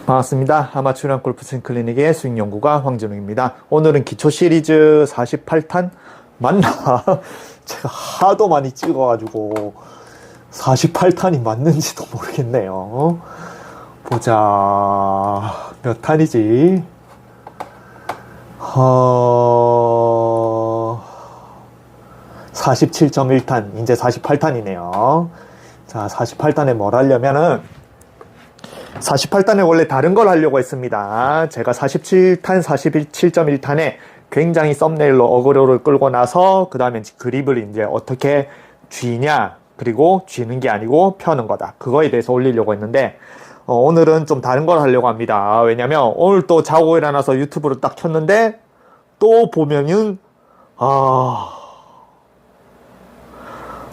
반갑습니다. 아마추어 골프스윙 클리닉의 스윙연구가 황진웅입니다. 오늘은 기초 시리즈 48탄 맞나? 제가 하도 많이 찍어가지고 48탄이 맞는지도 모르겠네요. 보자. 몇 탄이지? 47.1탄. 이제 48탄이네요. 자, 48탄에 뭘 하려면은 48탄에 원래 다른 걸 하려고 했습니다. 제가 47탄, 47.1탄에 굉장히 썸네일로 어그로를 끌고 나서 그 다음에 그립을 이제 어떻게 쥐냐, 그리고 쥐는 게 아니고 펴는 거다. 그거에 대해서 올리려고 했는데 오늘은 좀 다른 걸 하려고 합니다. 왜냐면 오늘 또 자고 일어나서 유튜브를 딱 켰는데 또 보면은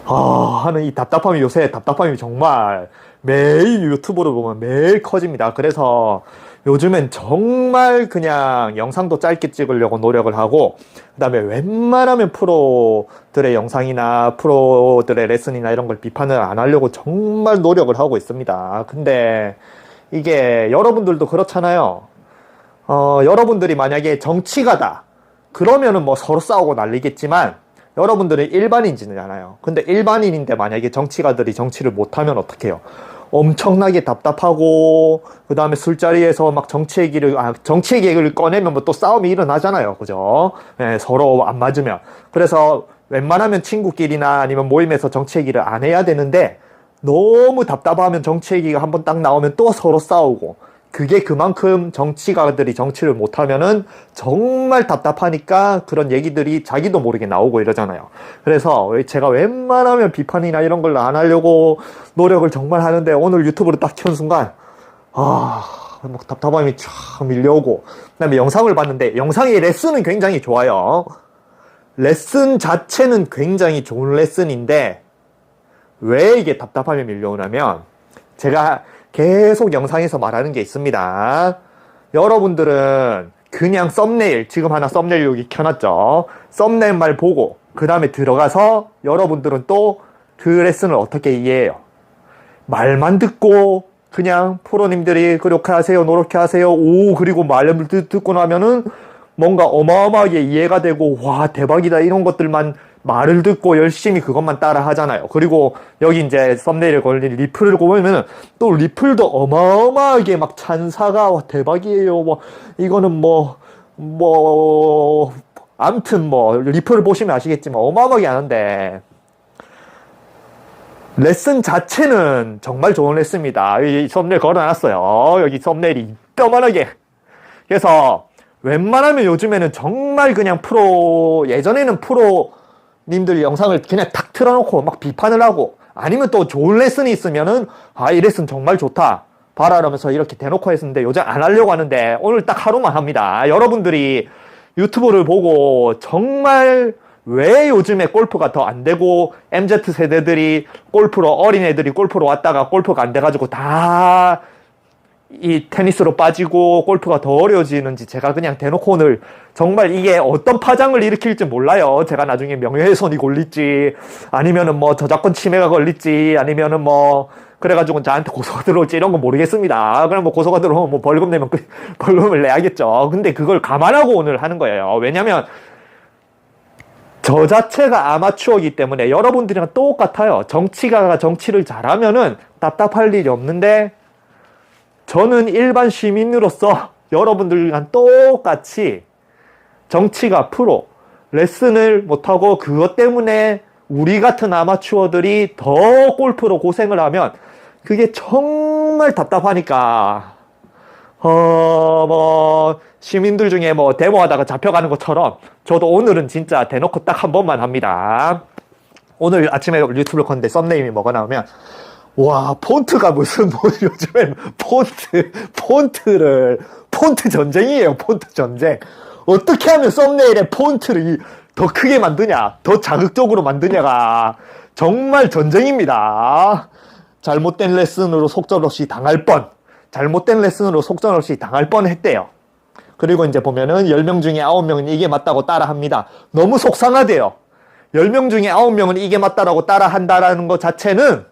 하는 이 답답함이, 요새 답답함이 정말 매일 유튜브를 보면 매일 커집니다. 그래서 요즘엔 정말 그냥 영상도 짧게 찍으려고 노력을 하고, 그 다음에 웬만하면 프로들의 영상이나 프로들의 레슨이나 이런 걸 비판을 안 하려고 정말 노력을 하고 있습니다. 근데 이게 여러분들도 그렇잖아요. 여러분들이 만약에 정치가다 그러면은 뭐 서로 싸우고 난리겠지만, 여러분들은 일반인이잖아요. 근데 일반인인데 만약에 정치가들이 정치를 못하면 어떡해요? 엄청나게 답답하고, 그 다음에 술자리에서 막 정치 얘기를 꺼내면 뭐 또 싸움이 일어나잖아요. 그죠? 네, 서로 안 맞으면. 그래서 웬만하면 친구끼리나 아니면 모임에서 정치 얘기를 안 해야 되는데, 너무 답답하면 정치 얘기가 한번 딱 나오면 또 서로 싸우고, 그게 그만큼 정치가들이 정치를 못하면은 정말 답답하니까 그런 얘기들이 자기도 모르게 나오고 이러잖아요. 그래서 제가 웬만하면 비판이나 이런 걸 안 하려고 노력을 정말 하는데, 오늘 유튜브를 딱 켠 순간 막 답답함이 쫙 밀려오고, 그 다음에 영상을 봤는데 영상의 레슨은 굉장히 좋아요. 레슨 자체는 굉장히 좋은 레슨인데 왜 이게 답답함이 밀려오냐면, 제가 계속 영상에서 말하는 게 있습니다. 여러분들은 그냥 썸네일, 지금 하나 썸네일 여기 켜놨죠. 썸네일만 보고 그 다음에 들어가서 여러분들은 또 그 레슨을 어떻게 이해해요? 말만 듣고 그냥 프로님들이 그렇게 하세요, 노력해 하세요, 그리고 말을 듣고 나면은 뭔가 어마어마하게 이해가 되고, 와 대박이다, 이런 것들만 말을 듣고 열심히 그것만 따라 하잖아요. 그리고 여기 이제 썸네일에 걸린 리플을 보면은 또 리플도 어마어마하게 막 찬사가, 와 대박이에요, 뭐 이거는 아무튼 리플을 보시면 아시겠지만 어마어마하게 하는데, 레슨 자체는 정말 좋은 레슨입니다. 이 썸네일 걸어놨어요. 여기 썸네일이 뼈만하게. 그래서 웬만하면 요즘에는 정말 그냥 예전에는 프로님들 영상을 그냥 탁 틀어놓고 막 비판을 하고, 아니면 또 좋은 레슨이 있으면은 이 레슨 정말 좋다 봐라 라면서 이렇게 대놓고 했었는데, 요즘 안 하려고 하는데 오늘 딱 하루만 합니다. 여러분들이 유튜브를 보고 정말 왜 요즘에 골프가 더 안 되고, MZ세대들이 어린애들이 골프로 왔다가 골프가 안 돼가지고 다 이 테니스로 빠지고 골프가 더 어려워지는지 제가 그냥 대놓고 오늘 정말 이게 어떤 파장을 일으킬지 몰라요. 제가 나중에 명예훼손이 걸릴지, 아니면은 저작권 침해가 걸릴지, 아니면은 그래가지고 저한테 고소가 들어올지 이런 건 모르겠습니다. 그럼 고소가 들어오면 벌금 내면 벌금을 내야겠죠. 근데 그걸 감안하고 오늘 하는 거예요. 왜냐면 저 자체가 아마추어이기 때문에 여러분들이랑 똑같아요. 정치가가 정치를 잘하면은 답답할 일이 없는데, 저는 일반 시민으로서 여러분들이랑 똑같이 정치가 프로 레슨을 못하고, 그것 때문에 우리 같은 아마추어들이 더 골프로 고생을 하면 그게 정말 답답하니까, 시민들 중에 데모하다가 잡혀가는 것처럼 저도 오늘은 진짜 대놓고 딱 한 번만 합니다. 오늘 아침에 유튜브를 켰는데 썸네일이 뭐가 나오면, 와 폰트가 요즘엔 폰트 전쟁이에요. 폰트 전쟁. 어떻게 하면 썸네일에 폰트를 더 크게 만드냐, 더 자극적으로 만드냐가 정말 전쟁입니다. 잘못된 레슨으로 속절없이 당할 뻔했대요. 그리고 이제 보면은 10명 중에 9명은 이게 맞다고 따라 합니다. 너무 속상하대요. 10명 중에 9명은 이게 맞다라고 따라 한다라는 것 자체는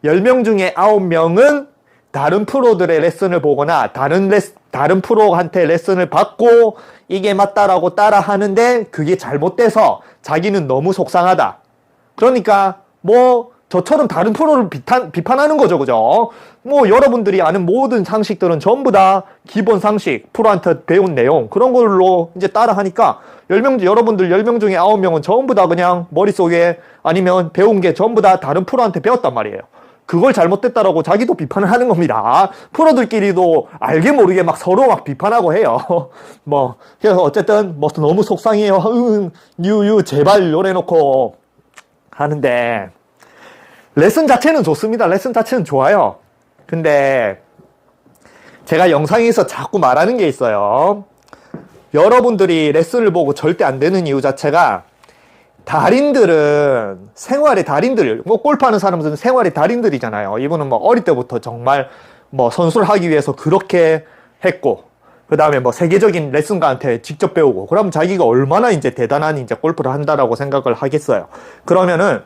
10명 중에 9명은 다른 프로들의 레슨을 보거나 다른 프로한테 레슨을 받고 이게 맞다라고 따라 하는데 그게 잘못돼서 자기는 너무 속상하다. 그러니까 뭐 저처럼 다른 프로를 비판하는 거죠. 그죠? 뭐 여러분들이 아는 모든 상식들은 전부 다 기본 상식, 프로한테 배운 내용 그런 걸로 이제 따라 하니까 여러분들 10명 중에 9명은 전부 다 그냥 머릿속에 아니면 배운 게 전부 다 다른 프로한테 배웠단 말이에요. 그걸 잘못됐다라고 자기도 비판을 하는 겁니다. 프로들끼리도 알게 모르게 막 서로 막 비판하고 해요. 뭐 그래서 어쨌든 뭐 너무 속상해요. 제발 요래놓고 하는데 레슨 자체는 좋습니다. 레슨 자체는 좋아요. 근데 제가 영상에서 자꾸 말하는 게 있어요. 여러분들이 레슨을 보고 절대 안 되는 이유 자체가 달인들은 생활의 달인들, 뭐 골프하는 사람들은 생활의 달인들이잖아요. 이분은 뭐 어릴 때부터 정말 뭐 선수를 하기 위해서 그렇게 했고, 그 다음에 뭐 세계적인 레슨가한테 직접 배우고, 그럼 자기가 얼마나 이제 대단한 이제 골프를 한다라고 생각을 하겠어요. 그러면은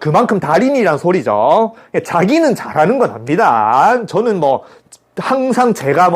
그만큼 달인이란 소리죠. 자기는 잘하는 건 압니다. 저는 뭐 항상 제가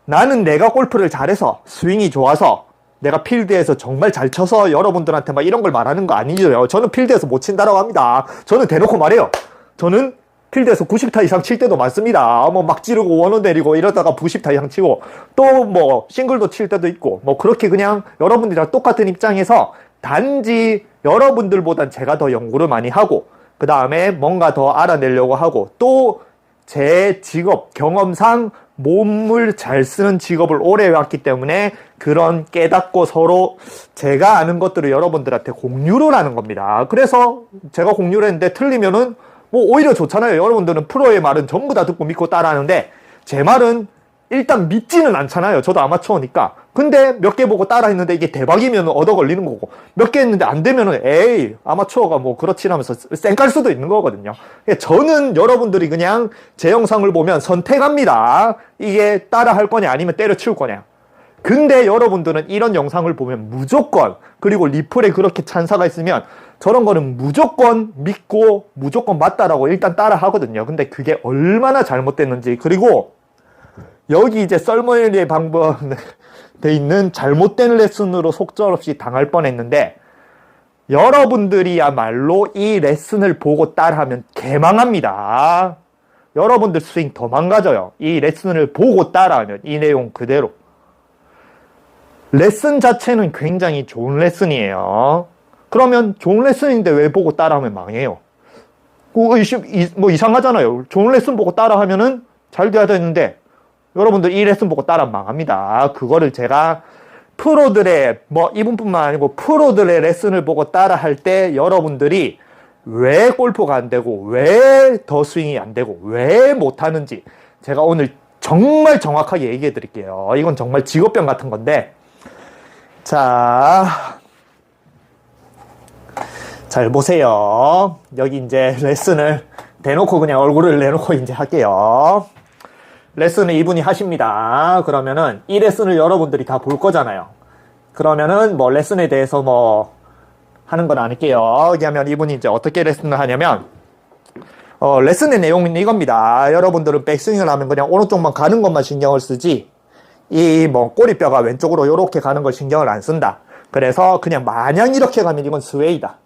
나는 내가 골프를 잘해서 스윙이 좋아서 내가 필드에서 정말 잘 쳐서 여러분들한테 막 이런 걸 말하는 거 아니죠. 저는 필드에서 못 친다라고 합니다. 저는 대놓고 말해요. 저는 필드에서 90타 이상 칠 때도 많습니다. 뭐 막 지르고 원원 내리고 이러다가 90타 이상 치고 또 뭐 싱글도 칠 때도 있고 뭐 그렇게 그냥 여러분들이랑 똑같은 입장에서 단지 여러분들보단 제가 더 연구를 많이 하고 그 다음에 뭔가 더 알아내려고 하고 또 제 직업 경험상 몸을 잘 쓰는 직업을 오래 해왔기 때문에 그런 깨닫고 서로 제가 아는 것들을 여러분들한테 공유를 하는 겁니다. 그래서 제가 공유를 했는데 틀리면은 뭐 오히려 좋잖아요. 여러분들은 프로의 말은 전부 다 듣고 믿고 따라하는데 제 말은 일단 믿지는 않잖아요. 저도 아마추어니까. 근데 몇 개 보고 따라 했는데 이게 대박이면 얻어 걸리는 거고 몇 개 했는데 안 되면은 에이 아마추어가 뭐 그렇지 하면서 쌩깔 수도 있는 거거든요. 저는 여러분들이 그냥 제 영상을 보면 선택합니다. 이게 따라 할 거냐 아니면 때려치울 거냐. 근데 여러분들은 이런 영상을 보면 무조건 그리고 리플에 그렇게 찬사가 있으면 저런 거는 무조건 믿고 무조건 맞다라고 일단 따라 하거든요. 근데 그게 얼마나 잘못됐는지 그리고 여기 이제 썰머리의 방법 돼 있는 잘못된 레슨으로 속절없이 당할 뻔했는데 여러분들이야말로 이 레슨을 보고 따라하면 개망합니다. 여러분들 스윙 더 망가져요. 이 레슨을 보고 따라하면 이 내용 그대로. 레슨 자체는 굉장히 좋은 레슨이에요. 그러면 좋은 레슨인데 왜 보고 따라하면 망해요? 뭐 이상하잖아요. 좋은 레슨 보고 따라하면은 잘 돼야 되는데 여러분들 이 레슨 보고 따라 망합니다. 그거를 제가 프로들의 이분뿐만 아니고 프로들의 레슨을 보고 따라 할 때 여러분들이 왜 골프가 안 되고 왜 더 스윙이 안 되고 왜 못하는지 제가 오늘 정말 정확하게 얘기해 드릴게요. 이건 정말 직업병 같은 건데 자, 잘 보세요. 여기 이제 레슨을 대놓고 그냥 얼굴을 내놓고 이제 할게요. 레슨을 이분이 하십니다. 그러면은 이 레슨을 여러분들이 다 볼 거잖아요. 그러면은 뭐 레슨에 대해서 뭐 하는 건 아닐게요. 여기 하면 이분이 이제 어떻게 레슨을 하냐면 레슨의 내용은 이겁니다. 여러분들은 백스윙을 하면 그냥 오른쪽만 가는 것만 신경을 쓰지 이 뭐 꼬리뼈가 왼쪽으로 이렇게 가는 걸 신경을 안 쓴다. 그래서 그냥 마냥 이렇게 가면 이건 스웨이다.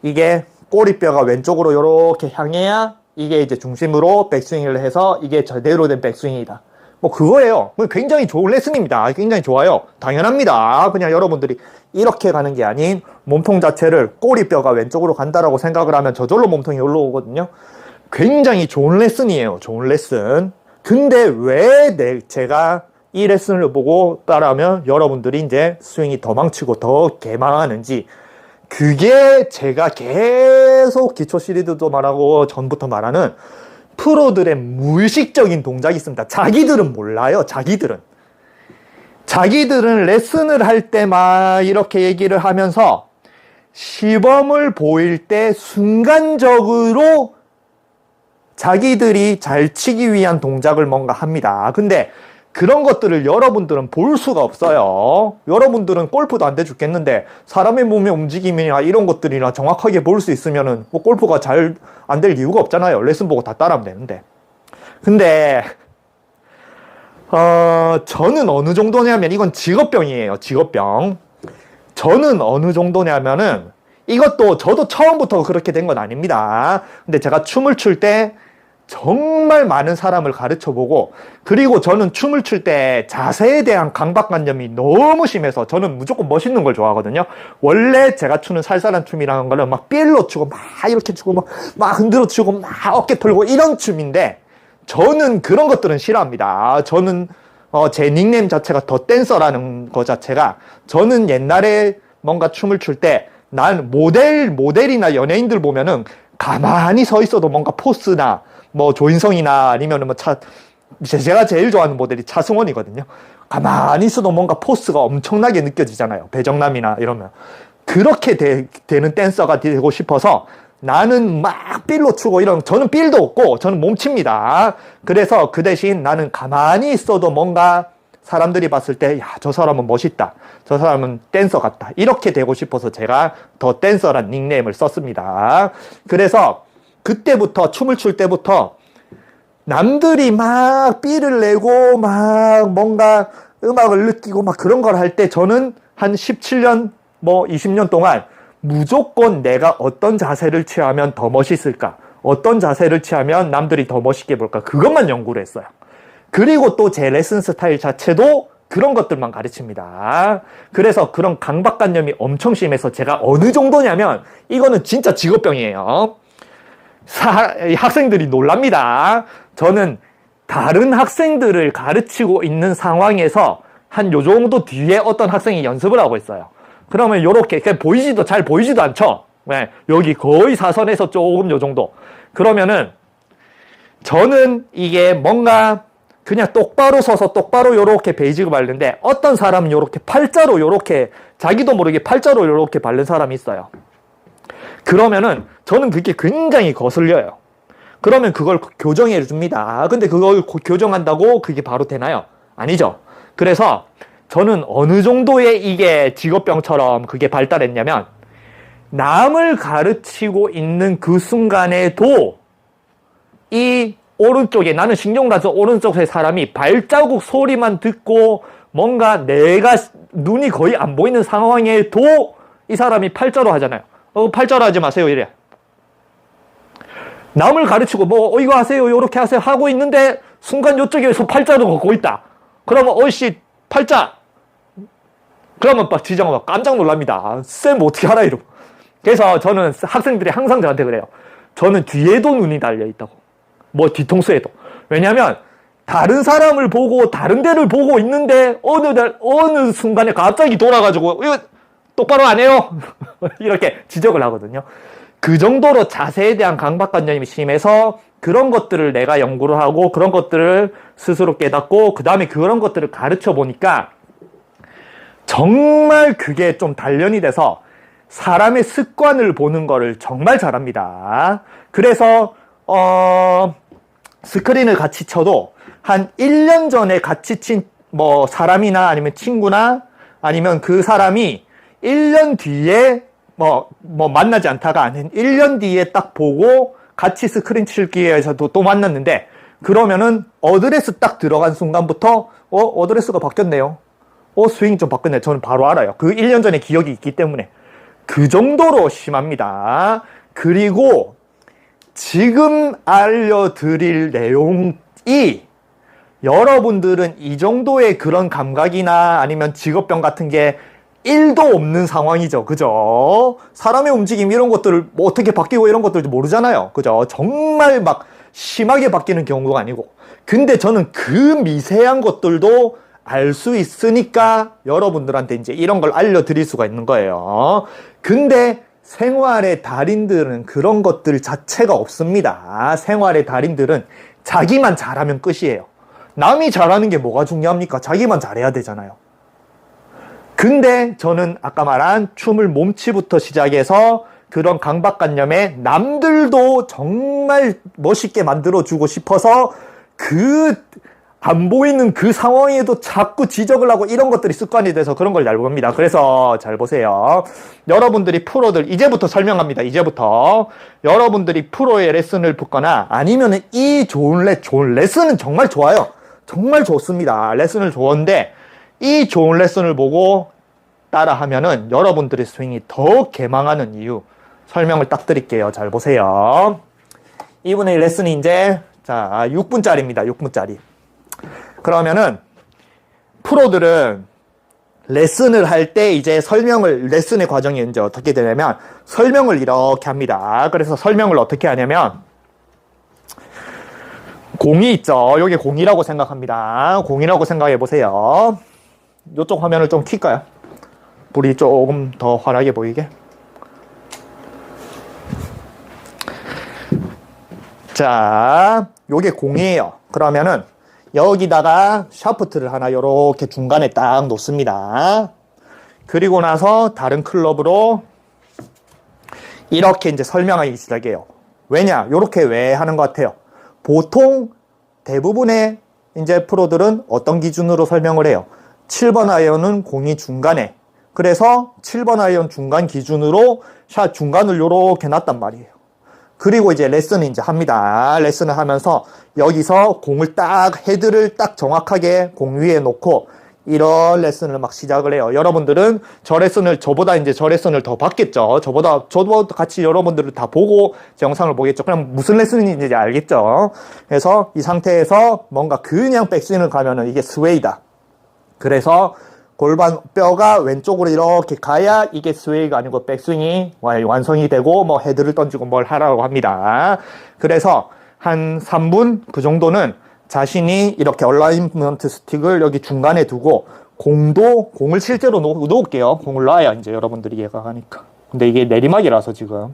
이게 꼬리뼈가 왼쪽으로 이렇게 향해야 이게 이제 중심으로 백스윙을 해서 이게 제대로 된 백스윙이다. 뭐 그거예요. 굉장히 좋은 레슨입니다. 굉장히 좋아요. 당연합니다. 그냥 여러분들이 이렇게 가는 게 아닌 몸통 자체를 꼬리뼈가 왼쪽으로 간다라고 생각을 하면 저절로 몸통이 올라오거든요. 굉장히 좋은 레슨이에요. 좋은 레슨. 근데 왜 제가 이 레슨을 보고 따라하면 여러분들이 이제 스윙이 더 망치고 더 개망하는지 그게 제가 계속 기초 시리즈도 말하고 전부터 말하는 프로들의 무의식적인 동작이 있습니다. 자기들은 몰라요. 자기들은 레슨을 할 때 막 이렇게 얘기를 하면서 시범을 보일 때 순간적으로 자기들이 잘 치기 위한 동작을 뭔가 합니다. 근데 그런 것들을 여러분들은 볼 수가 없어요. 여러분들은 골프도 안 돼 죽겠는데 사람의 몸의 움직임이나 이런 것들이나 정확하게 볼 수 있으면은 뭐 골프가 잘 안 될 이유가 없잖아요. 레슨 보고 다 따라하면 되는데. 근데 저는 어느 정도냐면 이건 직업병이에요. 직업병. 저는 어느 정도냐면은 이것도 저도 처음부터 그렇게 된 건 아닙니다. 근데 제가 춤을 출 때 정말 많은 사람을 가르쳐보고, 그리고 저는 춤을 출 때 자세에 대한 강박관념이 너무 심해서 저는 무조건 멋있는 걸 좋아하거든요. 원래 제가 추는 살살한 춤이라는 거는 막 삘로 추고 막 이렇게 추고 막 흔들어 추고 막 어깨 털고 이런 춤인데, 저는 그런 것들은 싫어합니다. 저는 제 닉네임 자체가 더 댄서라는 거 자체가, 저는 옛날에 뭔가 춤을 출 때 난 모델이나 연예인들 보면은 가만히 서 있어도 뭔가 포스나 뭐 조인성이나 아니면은 뭐 제가 제일 좋아하는 모델이 차승원이거든요. 가만히 있어도 뭔가 포스가 엄청나게 느껴지잖아요. 배정남이나 이러면. 그렇게 되는 댄서가 되고 싶어서 나는 막 삘로 추고 저는 삘도 없고 저는 몸칩니다. 그래서 그 대신 나는 가만히 있어도 뭔가 사람들이 봤을 때, 야, 저 사람은 멋있다. 저 사람은 댄서 같다. 이렇게 되고 싶어서 제가 더 댄서란 닉네임을 썼습니다. 그래서 그때부터, 춤을 출 때부터 남들이 막 삐를 내고 막 뭔가 음악을 느끼고 막 그런 걸 할 때 저는 한 17년, 뭐 20년 동안 무조건 내가 어떤 자세를 취하면 더 멋있을까? 어떤 자세를 취하면 남들이 더 멋있게 볼까? 그것만 연구를 했어요. 그리고 또 제 레슨 스타일 자체도 그런 것들만 가르칩니다. 그래서 그런 강박관념이 엄청 심해서 제가 어느 정도냐면, 이거는 진짜 직업병이에요. 학생들이 놀랍니다. 저는 다른 학생들을 가르치고 있는 상황에서 한 요 정도 뒤에 어떤 학생이 연습을 하고 있어요. 그러면 요렇게 잘 보이지도 않죠. 네, 여기 거의 사선에서 조금 요 정도. 그러면은 저는 이게 뭔가 그냥 똑바로 서서 똑바로 요렇게 베이직을 바르는데, 어떤 사람은 요렇게 팔자로 요렇게 자기도 모르게 팔자로 요렇게 바른 사람이 있어요. 그러면은 저는 그게 굉장히 거슬려요. 그러면 그걸 교정해 줍니다. 근데 그걸 교정한다고 그게 바로 되나요? 아니죠. 그래서 저는 어느 정도의 이게 직업병처럼 그게 발달했냐면, 남을 가르치고 있는 그 순간에도 이 오른쪽에, 나는 신경나서 오른쪽에 사람이 발자국 소리만 듣고 뭔가 내가 눈이 거의 안 보이는 상황에도 이 사람이 팔자로 하잖아요. 팔자로 하지 마세요 이래. 남을 가르치고 뭐 이거 하세요 요렇게 하세요 하고 있는데 순간 요쪽에서 팔자로 걷고 있다. 그러면 어이씨 팔자. 그러면 막 지정은 막 깜짝 놀랍니다. 쌤 어떻게 알아 이러고. 그래서 저는 학생들이 항상 저한테 그래요. 저는 뒤에도 눈이 달려 있다고. 뭐 뒤통수에도. 왜냐면 다른 사람을 보고 다른 데를 보고 있는데 어느 순간에 갑자기 돌아가지고 이거 똑바로 안 해요. 이렇게 지적을 하거든요. 그 정도로 자세에 대한 강박관념이 심해서 그런 것들을 내가 연구를 하고 그런 것들을 스스로 깨닫고 그 다음에 그런 것들을 가르쳐 보니까 정말 그게 좀 단련이 돼서 사람의 습관을 보는 거를 정말 잘합니다. 그래서 스크린을 같이 쳐도 한 1년 전에 같이 친 뭐 사람이나 아니면 친구나 아니면 그 사람이 1년 뒤에 뭐 만나지 않다가 한 1년 뒤에 딱 보고 같이 스크린 칠기에서도 또 만났는데, 그러면은 어드레스 딱 들어간 순간부터 어드레스가 바뀌었네요. 스윙 좀 바뀌었네. 저는 바로 알아요. 그 1년 전에 기억이 있기 때문에. 그 정도로 심합니다. 그리고 지금 알려드릴 내용이 여러분들은 이 정도의 그런 감각이나 아니면 직업병 같은 게 1도 없는 상황이죠. 그죠? 사람의 움직임 이런 것들을 뭐 어떻게 바뀌고 이런 것들도 모르잖아요. 그죠? 정말 막 심하게 바뀌는 경우가 아니고. 근데 저는 그 미세한 것들도 알 수 있으니까 여러분들한테 이제 이런 걸 알려드릴 수가 있는 거예요. 근데 생활의 달인들은 그런 것들 자체가 없습니다. 생활의 달인들은 자기만 잘하면 끝이에요. 남이 잘하는 게 뭐가 중요합니까? 자기만 잘해야 되잖아요. 근데 저는 아까 말한 춤을 몸치부터 시작해서 그런 강박관념에 남들도 정말 멋있게 만들어주고 싶어서 안 보이는 그 상황에도 자꾸 지적을 하고 이런 것들이 습관이 돼서 그런 걸 잘 봅니다. 그래서 잘 보세요. 여러분들이 프로들, 이제부터 설명합니다. 이제부터. 여러분들이 프로의 레슨을 붙거나 아니면은 이 좋은 레슨은 정말 좋아요. 정말 좋습니다. 레슨을 좋은데 이 좋은 레슨을 보고 따라 하면은 여러분들의 스윙이 더 개망하는 이유 설명을 딱 드릴게요. 잘 보세요. 이분의 레슨이 이제 자 6분짜리입니다. 6분짜리. 그러면은 프로들은 레슨을 할 때 이제 레슨의 과정이 이제 어떻게 되냐면 설명을 이렇게 합니다. 그래서 설명을 어떻게 하냐면 공이 있죠. 여기 공이라고 생각합니다. 공이라고 생각해 보세요. 이쪽 화면을 좀 킬까요? 불이 조금 더 환하게 보이게. 자, 요게 공이에요. 그러면은 여기다가 샤프트를 하나 요렇게 중간에 딱 놓습니다. 그리고 나서 다른 클럽으로 이렇게 이제 설명하기 시작해요. 왜냐? 요렇게 왜 하는 것 같아요? 보통 대부분의 이제 프로들은 어떤 기준으로 설명을 해요? 7번 아이언은 공이 중간에. 그래서 7번 아이언 중간 기준으로 샷 중간을 요렇게 놨단 말이에요. 그리고 이제 레슨을 이제 합니다. 레슨을 하면서 여기서 공을 딱, 헤드를 딱 정확하게 공 위에 놓고 이런 레슨을 막 시작을 해요. 여러분들은 저보다 이제 저 레슨을 더 받겠죠. 저도 같이 여러분들을 다 보고 제 영상을 보겠죠. 그럼 무슨 레슨인지 이제 알겠죠. 그래서 이 상태에서 뭔가 그냥 백스윙을 가면은 이게 스웨이다. 그래서 골반 뼈가 왼쪽으로 이렇게 가야 이게 스웨이가 아니고 백스윙이 완성이 되고 뭐 헤드를 던지고 뭘 하라고 합니다. 그래서 한 3분 그 정도는 자신이 이렇게 얼라이먼트 스틱을 여기 중간에 두고 공을 실제로 놓을게요. 공을 놔야 이제 여러분들이 이해가 가니까. 근데 이게 내리막이라서 지금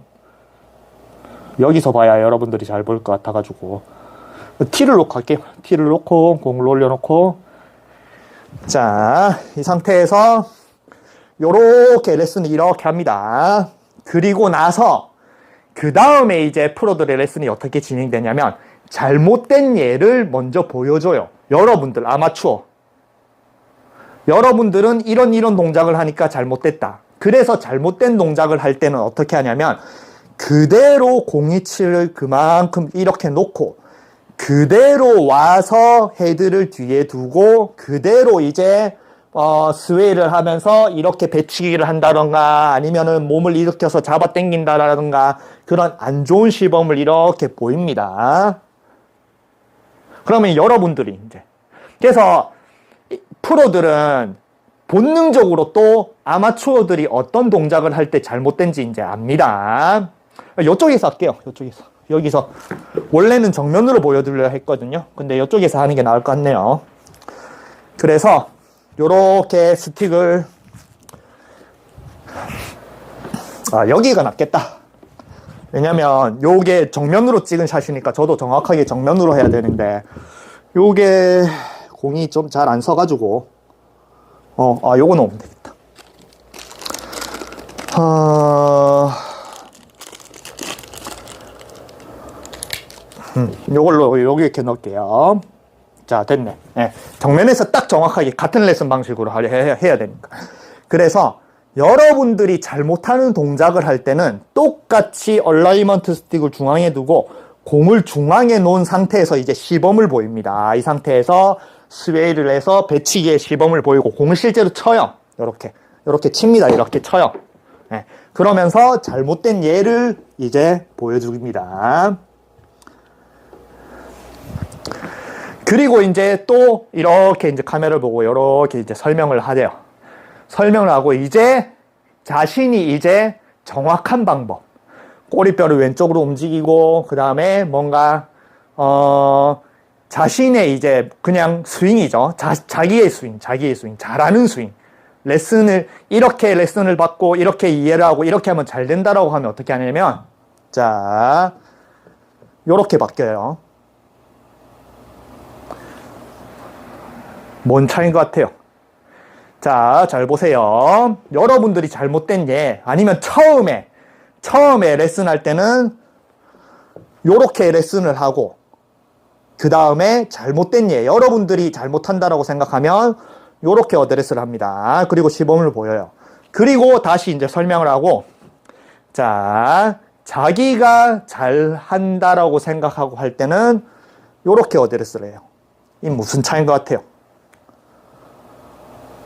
여기서 봐야 여러분들이 잘 보일 것 같아가지고 티를 놓고 할게요. 티를 놓고 공을 올려놓고 자, 이 상태에서 요렇게 레슨을 이렇게 합니다. 그리고 나서 그 다음에 이제 프로들의 레슨이 어떻게 진행되냐면 잘못된 예를 먼저 보여줘요. 여러분들 아마추어 여러분들은 이런 동작을 하니까 잘못됐다. 그래서 잘못된 동작을 할 때는 어떻게 하냐면 그대로 공이치를 그만큼 이렇게 놓고 그대로 와서 헤드를 뒤에 두고 그대로 이제 스웨이를 하면서 이렇게 배치기를 한다던가 아니면은 몸을 일으켜서 잡아 당긴다던가 그런 안 좋은 시범을 이렇게 보입니다. 그러면 여러분들이 이제 그래서 프로들은 본능적으로 또 아마추어들이 어떤 동작을 할 때 잘못된지 이제 압니다. 이쪽에서 할게요. 여기서 원래는 정면으로 보여드리려 했거든요. 근데 이쪽에서 하는 게 나을 것 같네요. 그래서 요렇게 스틱을 여기가 낫겠다. 왜냐면 요게 정면으로 찍은 샷이니까 저도 정확하게 정면으로 해야 되는데 요게 공이 좀 잘 안 서가지고 요거 넣으면 되겠다. 요걸로 여기 이렇게 넣을게요. 자, 됐네. 네, 정면에서 딱 정확하게 같은 레슨 방식으로 해야 되니까. 그래서 여러분들이 잘못하는 동작을 할 때는 똑같이 얼라이먼트 스틱을 중앙에 두고 공을 중앙에 놓은 상태에서 이제 시범을 보입니다. 이 상태에서 스웨이를 해서 배치기의 시범을 보이고 공을 실제로 쳐요. 요렇게 칩니다. 이렇게 쳐요. 네, 그러면서 잘못된 예를 이제 보여줍니다. 그리고 이제 또 이렇게 이제 카메라를 보고 이렇게 이제 설명을 하대요. 설명을 하고 이제 자신이 이제 정확한 방법. 꼬리뼈를 왼쪽으로 움직이고 그 다음에 뭔가 자신의 이제 그냥 스윙이죠. 자기의 스윙, 잘하는 스윙. 이렇게 레슨을 받고 이렇게 이해를 하고 이렇게 하면 잘 된다라고 하면 어떻게 하냐면 자, 요렇게 바뀌어요. 뭔 차이인 것 같아요? 자, 잘 보세요. 여러분들이 잘못된 예, 아니면 처음에 레슨할 때는 요렇게 레슨을 하고 그 다음에 잘못된 예, 여러분들이 잘못한다라고 생각하면 요렇게 어드레스를 합니다. 그리고 시범을 보여요. 그리고 다시 이제 설명을 하고, 자, 자기가 잘한다라고 생각하고 할 때는 요렇게 어드레스를 해요. 이 무슨 차이인 것 같아요?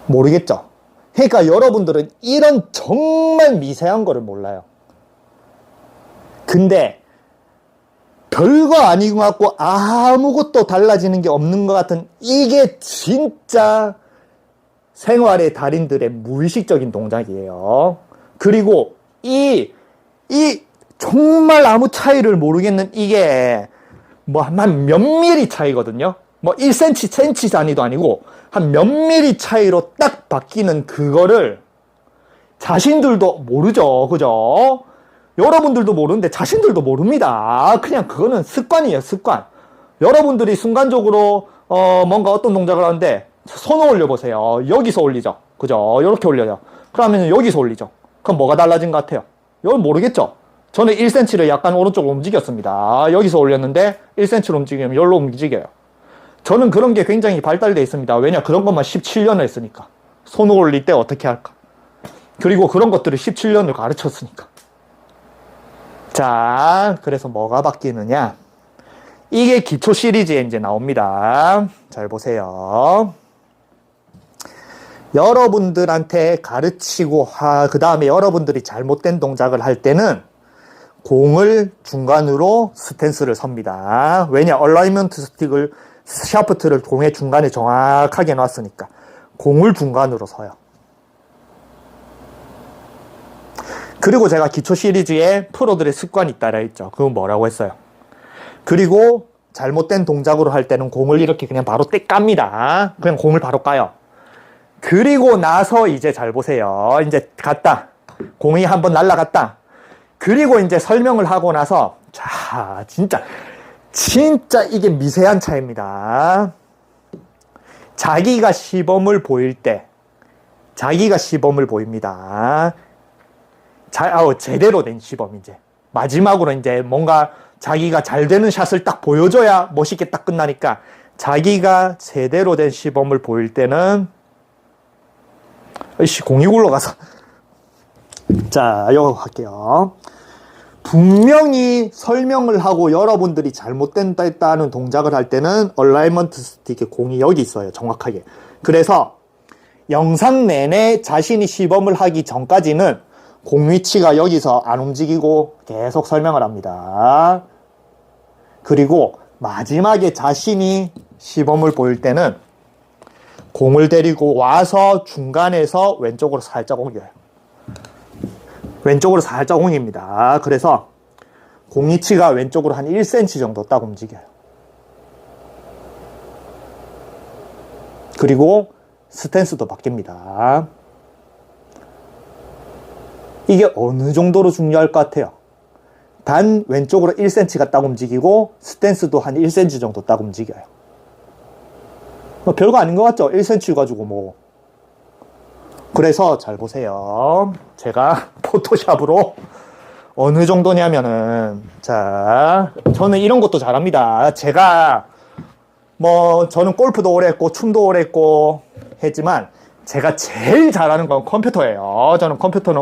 모르겠죠? 그러니까 여러분들은 이런 정말 미세한 거를 몰라요. 근데 별거 아닌 것 같고 아무것도 달라지는 게 없는 것 같은 이게 진짜 생활의 달인들의 무의식적인 동작이에요. 그리고 이 정말 아무 차이를 모르겠는 이게 뭐 한 몇 미리 차이거든요. 뭐 1cm, cm 단위도 아니고 한 몇 미리 차이로 딱 바뀌는 그거를 자신들도 모르죠. 그죠? 여러분들도 모르는데 자신들도 모릅니다. 그냥 그거는 습관이에요. 습관. 여러분들이 순간적으로 뭔가 어떤 동작을 하는데 손을 올려보세요. 여기서 올리죠. 그죠? 이렇게 올려요. 그러면 여기서 올리죠. 그럼 뭐가 달라진 것 같아요? 이건 모르겠죠? 저는 1cm를 약간 오른쪽으로 움직였습니다. 여기서 올렸는데 1cm로 움직이면 여기로 움직여요. 저는 그런 게 굉장히 발달되어 있습니다. 왜냐? 그런 것만 17년을 했으니까. 손을 올릴 때 어떻게 할까? 그리고 그런 것들을 17년을 가르쳤으니까. 자, 그래서 뭐가 바뀌느냐? 이게 기초 시리즈에 이제 나옵니다. 잘 보세요. 여러분들한테 가르치고, 그 다음에 여러분들이 잘못된 동작을 할 때는 공을 중간으로 스탠스를 섭니다. 왜냐? 얼라이먼트 스틱을, 샤프트를 공의 중간에 정확하게 놨으니까. 공을 중간으로 서요. 그리고 제가 기초 시리즈에 프로들의 습관이 있다라 했죠. 그건 뭐라고 했어요? 그리고 잘못된 동작으로 할 때는 공을 이렇게 그냥 바로 떼 깝니다. 그냥 공을 바로 까요. 그리고 나서 이제 잘 보세요. 이제 갔다. 공이 한번 날아갔다. 그리고 이제 설명을 하고 나서, 자, 진짜 이게 미세한 차이입니다. 자기가 시범을 보일 때, 자기가 시범을 보입니다. 제대로 된 시범, 이제. 마지막으로 이제 뭔가 자기가 잘 되는 샷을 딱 보여줘야 멋있게 딱 끝나니까 자기가 제대로 된 시범을 보일 때는 공이 굴러가서. 자, 이거 할게요. 분명히 설명을 하고 여러분들이 잘못된다는 동작을 할 때는 얼라이먼트 스틱의 공이 여기 있어요. 정확하게. 그래서 영상 내내 자신이 시범을 하기 전까지는 공 위치가 여기서 안 움직이고 계속 설명을 합니다. 그리고 마지막에 자신이 시범을 보일 때는 공을 데리고 와서 중간에서 왼쪽으로 살짝 옮겨요. 왼쪽으로 살짝 옮깁니다. 그래서 공 위치가 왼쪽으로 한 1cm 정도 딱 움직여요. 그리고 스탠스도 바뀝니다. 이게 어느 정도로 중요할 것 같아요? 단 왼쪽으로 1cm가 딱 움직이고 스탠스도 한 1cm 정도 딱 움직여요. 별거 아닌 것 같죠? 1cm 가지고 뭐. 그래서 잘 보세요. 제가 포토샵으로 어느 정도냐면은, 자, 저는 이런 것도 잘합니다. 제가 저는 골프도 오래 했고 춤도 오래 했고 했지만 제가 제일 잘하는 건 컴퓨터예요. 저는 컴퓨터는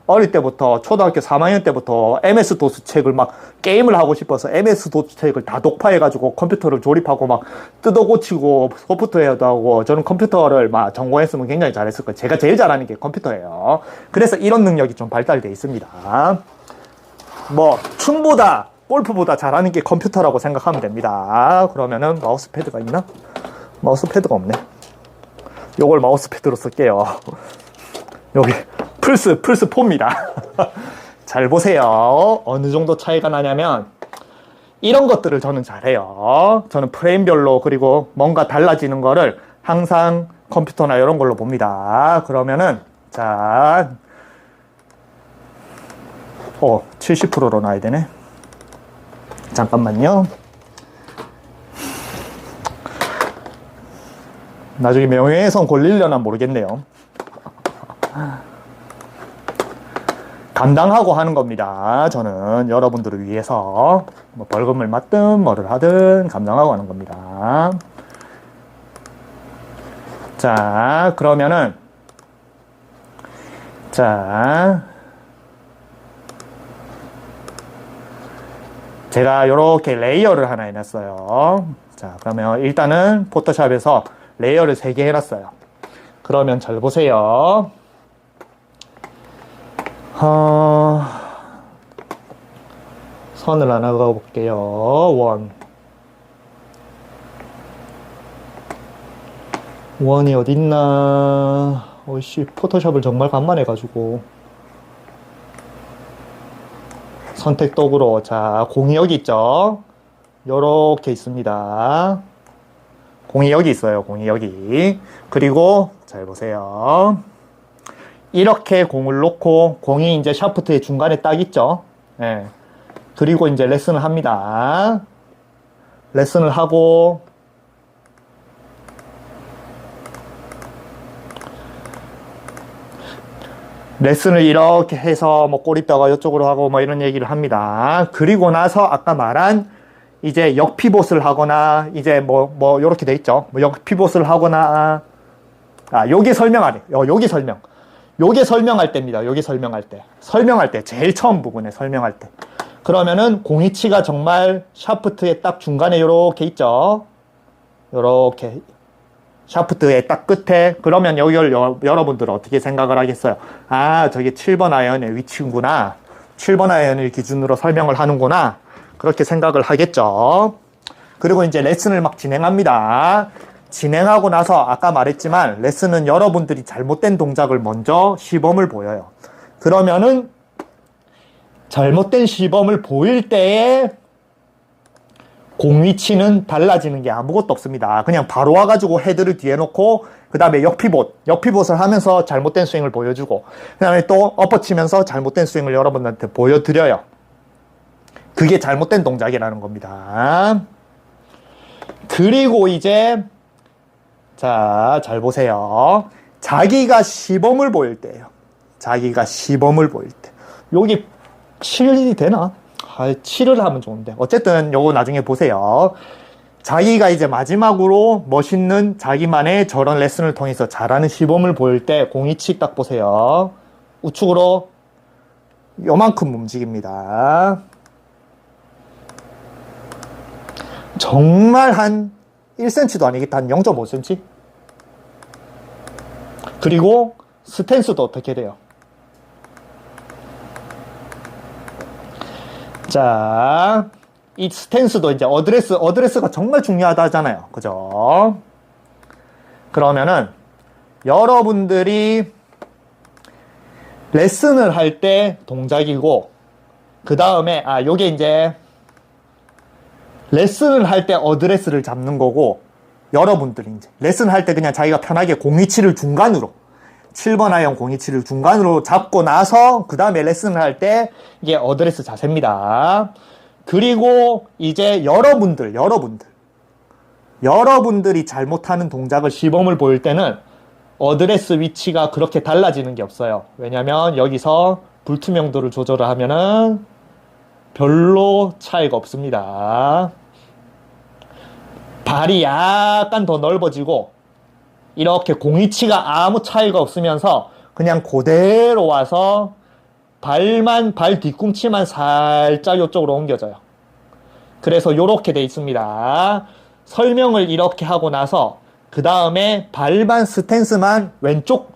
어릴 때부터 초등학교 3학년 때부터 MS-DOS 책을 막 게임을 하고 싶어서 MS-DOS 책을 다 독파해가지고 컴퓨터를 조립하고 막 뜯어고치고 소프트웨어도 하고 저는 컴퓨터를 막 전공했으면 굉장히 잘했을 거예요. 제가 제일 잘하는 게 컴퓨터예요. 그래서 이런 능력이 좀 발달되어 있습니다. 춤보다 골프보다 잘하는 게 컴퓨터라고 생각하면 됩니다. 그러면은 마우스 패드가 있나? 마우스 패드가 없네. 요걸 마우스 패드로 쓸게요. 여기 플스 4입니다. 잘 보세요. 어느 정도 차이가 나냐면 이런 것들을 저는 잘해요. 저는 프레임별로 그리고 뭔가 달라지는 거를 항상 컴퓨터나 이런 걸로 봅니다. 그러면은 자 70%로 놔야 되네. 잠깐만요. 나중에 명예훼손 걸리려나 모르겠네요. 감당하고 하는 겁니다. 저는 여러분들을 위해서 뭐 벌금을 맞든 뭐를 하든 감당하고 하는 겁니다. 자, 그러면은 자, 제가 이렇게 레이어를 하나 해놨어요. 자, 그러면 일단은 포토샵에서 레이어를 3개 해놨어요. 그러면 잘 보세요. 선을 하나 그어볼게요. 원이 어딨나. 어이씨, 포토샵을 정말 간만에 해가지고. 선택 도구로, 자, 공이 여기 있죠? 요렇게 있습니다. 공이 여기 있어요. 공이 여기. 그리고, 잘 보세요. 이렇게 공을 놓고, 공이 이제 샤프트의 중간에 딱 있죠? 예. 그리고 이제 레슨을 합니다. 레슨을 하고, 레슨을 이렇게 해서 뭐 꼬리뼈가 이쪽으로 하고 뭐 이런 얘기를 합니다. 그리고 나서 아까 말한 이제 역피봇을 하거나 이제 뭐 이렇게 돼 있죠. 뭐 역피봇을 하거나 요게 설명하래. 요게 설명할 때입니다. 요게 설명할 때 제일 처음 부분에 설명할 때. 그러면은 공이치가 정말 샤프트의 딱 중간에 요렇게 있죠. 요렇게 샤프트의 딱 끝에. 그러면 여기를 여러분들은 어떻게 생각을 하겠어요? 아, 저게 7번 아이언의 위치구나. 7번 아이언을 기준으로 설명을 하는구나. 그렇게 생각을 하겠죠. 그리고 이제 레슨을 막 진행합니다. 진행하고 나서 아까 말했지만 레슨은 여러분들이 잘못된 동작을 먼저 시범을 보여요. 그러면은 잘못된 시범을 보일 때에 공 위치는 달라지는 게 아무것도 없습니다. 그냥 바로 와가지고 헤드를 뒤에 놓고 그 다음에 역피봇을 하면서 잘못된 스윙을 보여주고 그 다음에 또 엎어치면서 잘못된 스윙을 여러분들한테 보여드려요. 그게 잘못된 동작이라는 겁니다. 그리고 이제 자, 잘 보세요. 자기가 시범을 보일 때예요. 자기가 시범을 보일 때. 여기 7이 되나? 7을 하면 좋은데. 어쨌든 요거 나중에 보세요. 자기가 이제 마지막으로 멋있는 자기만의 저런 레슨을 통해서 잘하는 시범을 보일 때 공이치 딱 보세요. 우측으로 요만큼 움직입니다. 정말 한 1cm도 아니겠다. 한 0.5cm? 그리고 스탠스도 어떻게 돼요? 자, 이 스탠스도 이제 어드레스가 정말 중요하다 하잖아요. 그죠? 그러면은 여러분들이 레슨을 할 때 동작이고, 그 다음에, 요게 이제 레슨을 할 때 어드레스를 잡는 거고, 여러분들이 이제 레슨 할 때 그냥 자기가 편하게 공위치를 중간으로 7번 아이언 공이치를 중간으로 잡고 나서 그 다음에 레슨을 할 때 이게 어드레스 자세입니다. 그리고 이제 여러분들이 잘못하는 동작을 시범을 보일 때는 어드레스 위치가 그렇게 달라지는 게 없어요. 왜냐면 여기서 불투명도를 조절을 하면은 별로 차이가 없습니다. 발이 약간 더 넓어지고 이렇게 공위치가 아무 차이가 없으면서 그냥 그대로 와서 발 뒤꿈치만 살짝 이쪽으로 옮겨져요. 그래서 이렇게 돼 있습니다. 설명을 이렇게 하고 나서 그 다음에 발만 스탠스만 왼쪽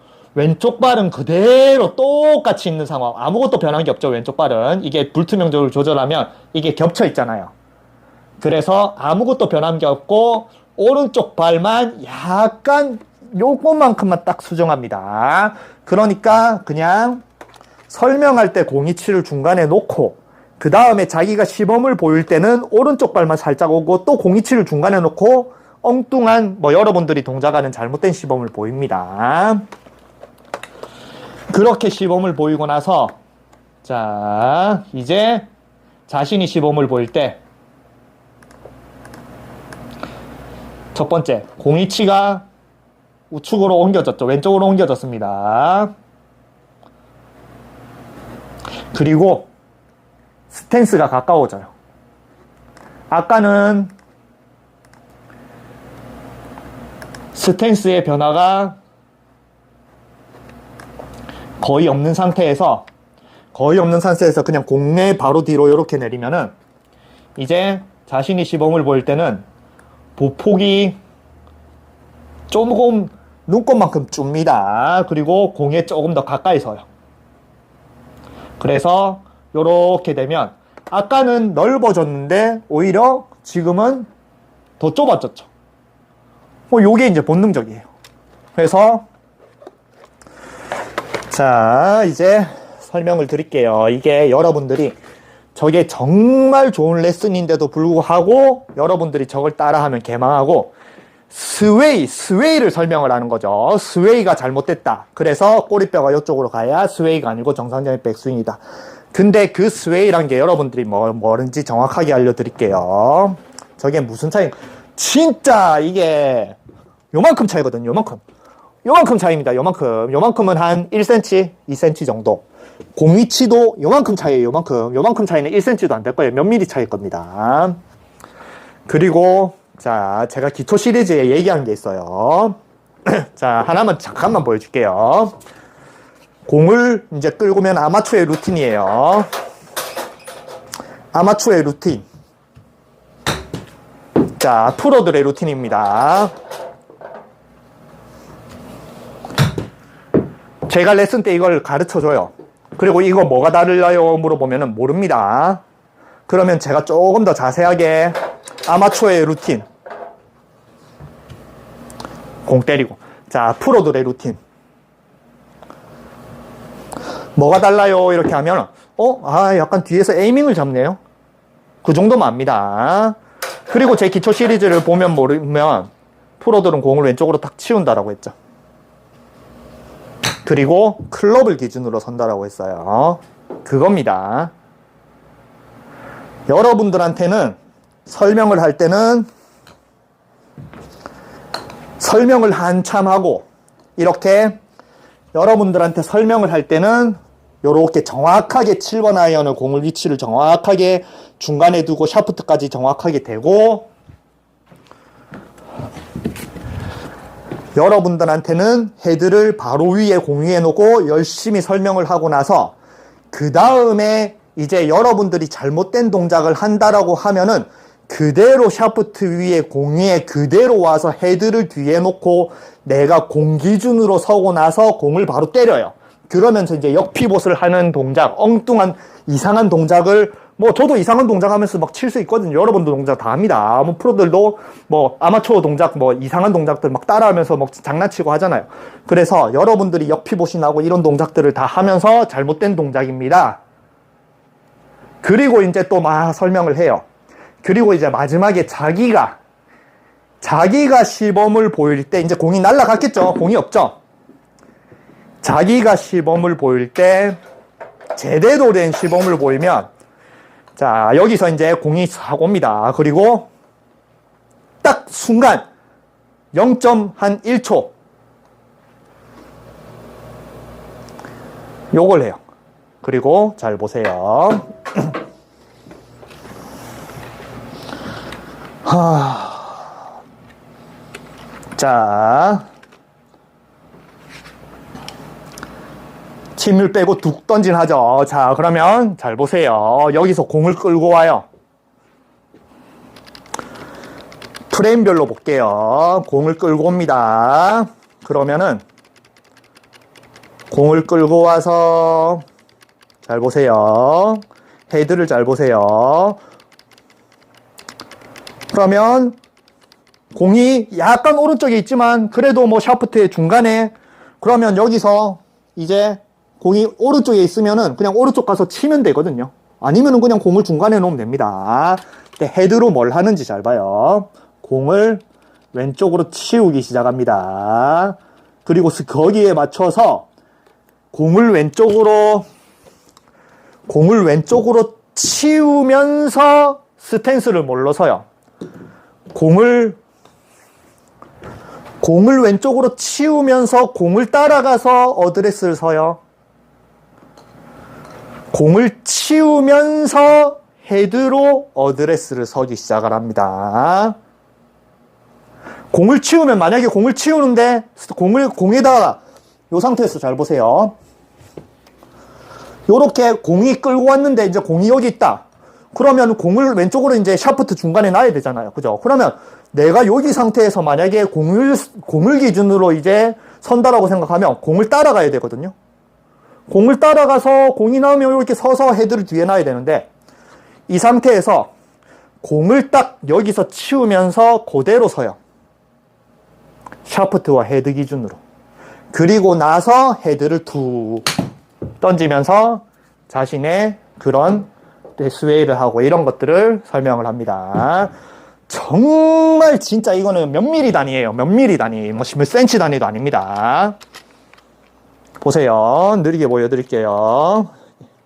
발은 그대로 똑같이 있는 상황. 아무것도 변한 게 없죠. 왼쪽 발은. 이게 불투명도를 조절하면 이게 겹쳐 있잖아요. 그래서 아무것도 변한 게 없고 오른쪽 발만 약간 요것만큼만 딱 수정합니다. 그러니까 그냥 설명할 때 공이치를 중간에 놓고 그 다음에 자기가 시범을 보일 때는 오른쪽 발만 살짝 오고 또 공이치를 중간에 놓고 엉뚱한 여러분들이 동작하는 잘못된 시범을 보입니다. 그렇게 시범을 보이고 나서 자 이제 자신이 시범을 보일 때 첫 번째 공이치가 우측으로 옮겨졌죠. 왼쪽으로 옮겨졌습니다. 그리고 스탠스가 가까워져요. 아까는 스탠스의 변화가 거의 없는 상태에서 그냥 공내 바로 뒤로 이렇게 내리면은 이제 자신이 시범을 보일 때는 보폭이 조금 눈곱만큼 줍니다. 그리고 공에 조금 더 가까이 서요. 그래서 이렇게 되면 아까는 넓어졌는데 오히려 지금은 더 좁아졌죠. 요게 이제 본능적이에요. 그래서 자, 이제 설명을 드릴게요. 이게 여러분들이 저게 정말 좋은 레슨인데도 불구하고 여러분들이 저걸 따라하면 개망하고 스웨이를 설명을 하는 거죠. 스웨이가 잘못됐다. 그래서 꼬리뼈가 이쪽으로 가야 스웨이가 아니고 정상적인 백스윙이다. 근데 그 스웨이란 게 여러분들이 뭐든지 정확하게 알려드릴게요. 저게 무슨 차이? 진짜 이게 요만큼 차이거든요. 요만큼 차이입니다. 요만큼은 한 1cm, 2cm 정도. 공 위치도 요만큼 차이에요. 요만큼 차이는 1cm도 안 될 거예요. 몇 미리 차이일 겁니다. 그리고 자, 제가 기초 시리즈에 얘기한 게 있어요. 자, 하나만 잠깐만 보여줄게요. 공을 이제 끌고 오면 아마추어의 루틴이에요. 아마추어의 루틴. 자, 프로들의 루틴입니다. 제가 레슨 때 이걸 가르쳐줘요. 그리고 이거 뭐가 다르나요? 물어보면 모릅니다. 그러면 제가 조금 더 자세하게 아마추어의 루틴. 공 때리고. 자, 프로들의 루틴. 뭐가 달라요? 이렇게 하면 약간 뒤에서 에이밍을 잡네요. 그 정도만 압니다. 그리고 제 기초 시리즈를 보면 모르면 프로들은 공을 왼쪽으로 탁 치운다라고 했죠. 그리고 클럽을 기준으로 선다라고 했어요. 그겁니다. 여러분들한테는 설명을 할 때는 설명을 한참 하고 이렇게 여러분들한테 설명을 할 때는 이렇게 정확하게 7번 아이언을 공을 위치를 정확하게 중간에 두고 샤프트까지 정확하게 대고 여러분들한테는 헤드를 바로 위에 공 위에 놓고 열심히 설명을 하고 나서 그 다음에 이제 여러분들이 잘못된 동작을 한다라고 하면은 그대로 샤프트 위에 공 위에 그대로 와서 헤드를 뒤에 놓고 내가 공 기준으로 서고 나서 공을 바로 때려요. 그러면서 이제 역피봇을 하는 동작, 엉뚱한 이상한 동작을 저도 이상한 동작 하면서 막 칠 수 있거든요. 여러분도 동작 다 합니다. 프로들도 아마추어 동작 이상한 동작들 막 따라하면서 장난치고 하잖아요. 그래서 여러분들이 역피봇이 나고 이런 동작들을 다 하면서 잘못된 동작입니다. 그리고 이제 또 막 설명을 해요. 그리고 이제 마지막에 자기가 시범을 보일 때 이제 공이 날아갔겠죠. 공이 없죠. 자기가 시범을 보일 때 제대로 된 시범을 보이면 자, 여기서 이제 공이 싹 옵니다. 그리고 딱 순간 0.1초 요걸 해요. 그리고 잘 보세요. 자, 침을 빼고 툭 던진하죠. 자, 그러면 잘 보세요. 여기서 공을 끌고 와요. 프레임별로 볼게요. 공을 끌고 옵니다. 그러면은 공을 끌고 와서 잘 보세요. 헤드를 잘 보세요. 그러면 공이 약간 오른쪽에 있지만 그래도 샤프트의 중간에 그러면 여기서 이제 공이 오른쪽에 있으면은 그냥 오른쪽 가서 치면 되거든요. 아니면은 그냥 공을 중간에 놓으면 됩니다. 근데 헤드로 뭘 하는지 잘 봐요. 공을 왼쪽으로 치우기 시작합니다. 그리고 거기에 맞춰서 공을 왼쪽으로 치우면서 스탠스를 뭘로 서요? 공을 왼쪽으로 치우면서 공을 따라가서 어드레스를 서요. 공을 치우면서 헤드로 어드레스를 서기 시작을 합니다. 공을 치우면, 만약에 공을 치우는데 공에다가 이 상태에서 잘 보세요. 요렇게 공이 끌고 왔는데 이제 공이 여기 있다. 그러면 공을 왼쪽으로 이제 샤프트 중간에 놔야 되잖아요. 그죠? 그러면 내가 여기 상태에서 만약에 공을 기준으로 이제 선다라고 생각하면 공을 따라가야 되거든요. 공을 따라가서 공이 나오면 이렇게 서서 헤드를 뒤에 놔야 되는데, 이 상태에서 공을 딱 여기서 치우면서 그대로 서요. 샤프트와 헤드 기준으로. 그리고 나서 헤드를 툭 던지면서 자신의 그런 스웨이를 하고 이런 것들을 설명을 합니다. 정말 진짜 이거는 몇 미리 단위예요. 몇 미리 단위, 뭐 몇 센치 단위도 아닙니다. 보세요. 느리게 보여드릴게요.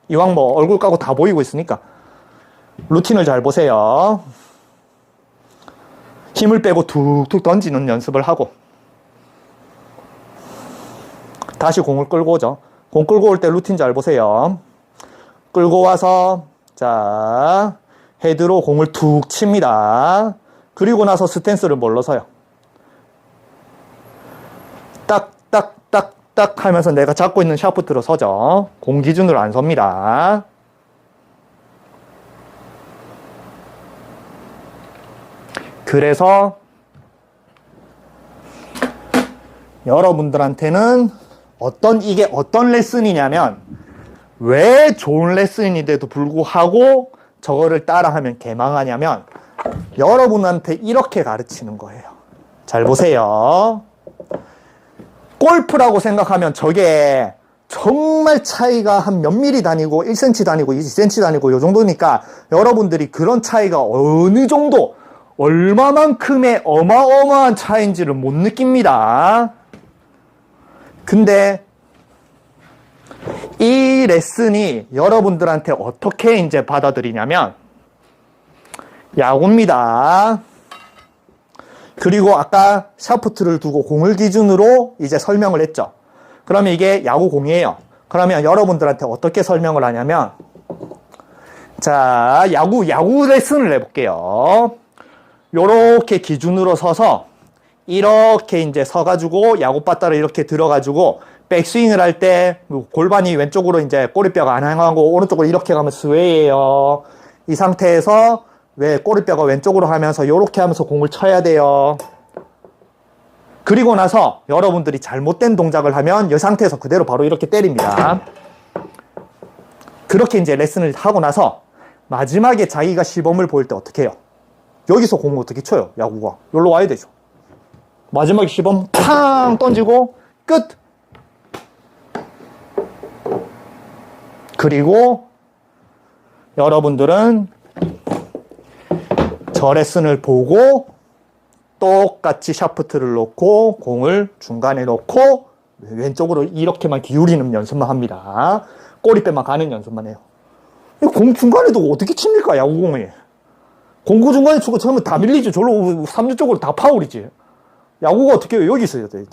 이왕 뭐 얼굴 까고 다 보이고 있으니까 루틴을 잘 보세요. 힘을 빼고 툭툭 던지는 연습을 하고, 다시 공을 끌고 오죠. 공 끌고 올 때 루틴 잘 보세요. 끌고 와서 자 헤드로 공을 툭 칩니다. 그리고 나서 스탠스를 뭘로 서요? 딱 하면서 내가 잡고 있는 샤프트로 서죠. 공 기준으로 안 섭니다. 그래서 여러분들한테는 이게 어떤 레슨이냐면, 왜 좋은 레슨인데도 불구하고 저거를 따라하면 개망하냐면, 여러분한테 이렇게 가르치는 거예요. 잘 보세요. 골프라고 생각하면 저게 정말 차이가 한 몇 미리 단위고 1cm 단위고 2cm 단위고 요 정도니까 여러분들이 그런 차이가 어느 정도 얼마만큼의 어마어마한 차이인지를 못 느낍니다. 근데 이 레슨이 여러분들한테 어떻게 이제 받아들이냐면 야구입니다. 그리고 아까 샤프트를 두고 공을 기준으로 이제 설명을 했죠. 그러면 이게 야구공이에요. 그러면 여러분들한테 어떻게 설명을 하냐면, 자, 야구 레슨을 해볼게요. 요렇게 기준으로 서서 이렇게 이제 서가지고 야구 바다를 이렇게 들어가지고 백스윙을 할 때 골반이 왼쪽으로 이제 꼬리뼈가 안 향하고 오른쪽으로 이렇게 가면 스웨이예요. 이 상태에서 왜 꼬리뼈가 왼쪽으로 하면서 이렇게 하면서 공을 쳐야 돼요. 그리고 나서 여러분들이 잘못된 동작을 하면 이 상태에서 그대로 바로 이렇게 때립니다. 그렇게 이제 레슨을 하고 나서 마지막에 자기가 시범을 보일 때 어떻게 해요? 여기서 공을 어떻게 쳐요? 야구가 여기로 와야 되죠. 마지막에 시범 탕 던지고 끝. 그리고 여러분들은 저 레슨을 보고 똑같이 샤프트를 놓고 공을 중간에 놓고 왼쪽으로 이렇게만 기울이는 연습만 합니다. 꼬리뼈만 가는 연습만 해요. 공 중간에 두고 어떻게 칩니까, 야구공이? 공구 중간에 치고 처음에 다 밀리지. 절로 3루 쪽으로 다 파울이지. 야구가 어떻게 해요? 여기 있어야 돼.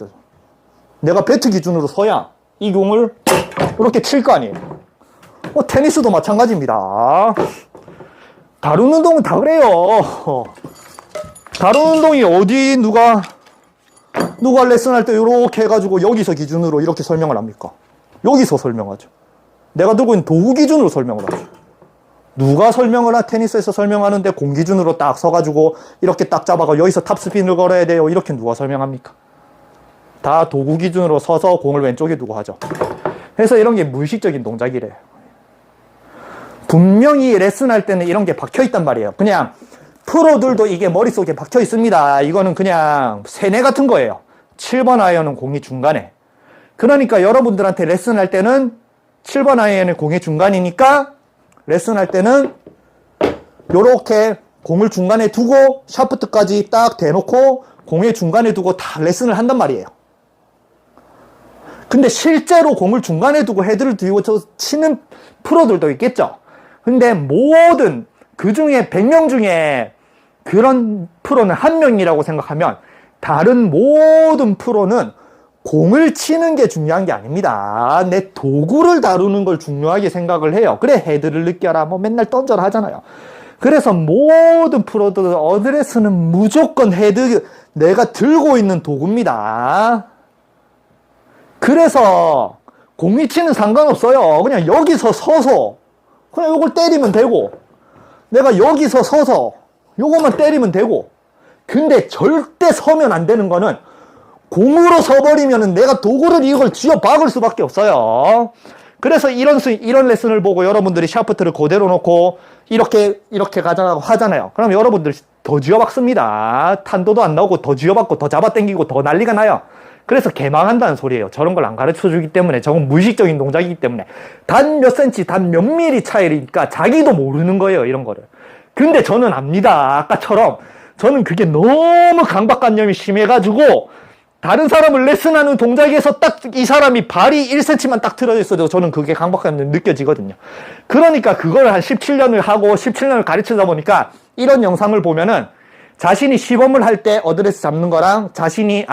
내가 배트 기준으로 서야 이 공을 이렇게 칠 거 아니에요. 테니스도 마찬가지입니다. 다른 운동은 다 그래요. 다른 운동이 어디 누가 레슨할 때 이렇게 해가지고 여기서 기준으로 이렇게 설명을 합니까? 여기서 설명하죠. 내가 들고 있는 도구 기준으로 설명을 하죠. 누가 테니스에서 설명하는데 공 기준으로 딱 서가지고 이렇게 딱 잡아가 여기서 탑스핀을 걸어야 돼요. 이렇게 누가 설명합니까? 다 도구 기준으로 서서 공을 왼쪽에 두고 하죠. 그래서 이런 게 무의식적인 동작이래. 분명히 레슨할 때는 이런 게 박혀있단 말이에요. 그냥 프로들도 이게 머릿속에 박혀 있습니다. 이거는 그냥 세뇌 같은 거예요. 7번 아이언은 공이 중간에. 그러니까 여러분들한테 레슨할 때는 7번 아이언의 공이 중간이니까 레슨할 때는 요렇게 공을 중간에 두고 샤프트까지 딱 대놓고 공의 중간에 두고 다 레슨을 한단 말이에요. 근데 실제로 공을 중간에 두고 헤드를 들고 치는 프로들도 있겠죠. 근데 모든 그 중에 100명 중에 그런 프로는 한 명이라고 생각하면 다른 모든 프로는 공을 치는 게 중요한 게 아닙니다. 내 도구를 다루는 걸 중요하게 생각을 해요. 그래 헤드를 느껴라 뭐 맨날 던져라 하잖아요. 그래서 모든 프로들 어드레스는 무조건 헤드 내가 들고 있는 도구입니다. 그래서 공위치는 상관없어요. 그냥 여기서 서서 그냥 요걸 때리면 되고 내가 여기서 서서 요것만 때리면 되고 근데 절대 서면 안 되는 거는 공으로 서버리면 내가 도구를 이걸 쥐어 박을 수밖에 없어요. 그래서 이런 레슨을 보고 여러분들이 샤프트를 그대로 놓고 이렇게 가자고 하잖아요. 그럼 여러분들 더 쥐어 박습니다. 탄도도 안 나오고 더 쥐어 박고 더 잡아 당기고 더 난리가 나요. 그래서 개망한다는 소리예요. 저런 걸 안 가르쳐 주기 때문에 저건 무의식적인 동작이기 때문에 단 몇 센치, 단 몇 미리 차이니까 자기도 모르는 거예요. 이런 거를. 근데 저는 압니다. 아까처럼 저는 그게 너무 강박관념이 심해가지고 다른 사람을 레슨하는 동작에서 딱 이 사람이 발이 1cm만 딱 틀어져 있어도 저는 그게 강박관념이 느껴지거든요. 그러니까 그걸 한 17년을 하고 17년을 가르치다 보니까 이런 영상을 보면은 자신이 시범을 할 때 어드레스 잡는 거랑 자신이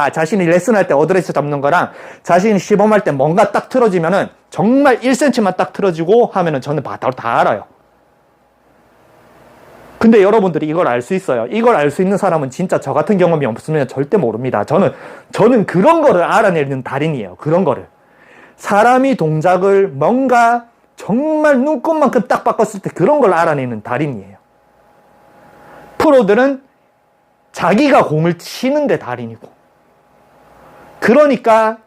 레슨할 때 어드레스 잡는 거랑 자신이 시범할 때 뭔가 딱 틀어지면은 정말 1cm만 딱 틀어지고 하면은 저는 바로 다 알아요. 근데 여러분들이 이걸 알 수 있어요. 이걸 알 수 있는 사람은 진짜 저 같은 경험이 없으면 절대 모릅니다. 저는 그런 거를 알아내는 달인이에요. 그런 거를. 사람이 동작을 뭔가 정말 눈곱만큼 딱 바꿨을 때 그런 걸 알아내는 달인이에요. 프로들은 자기가 공을 치는데 달인이고. 그러니까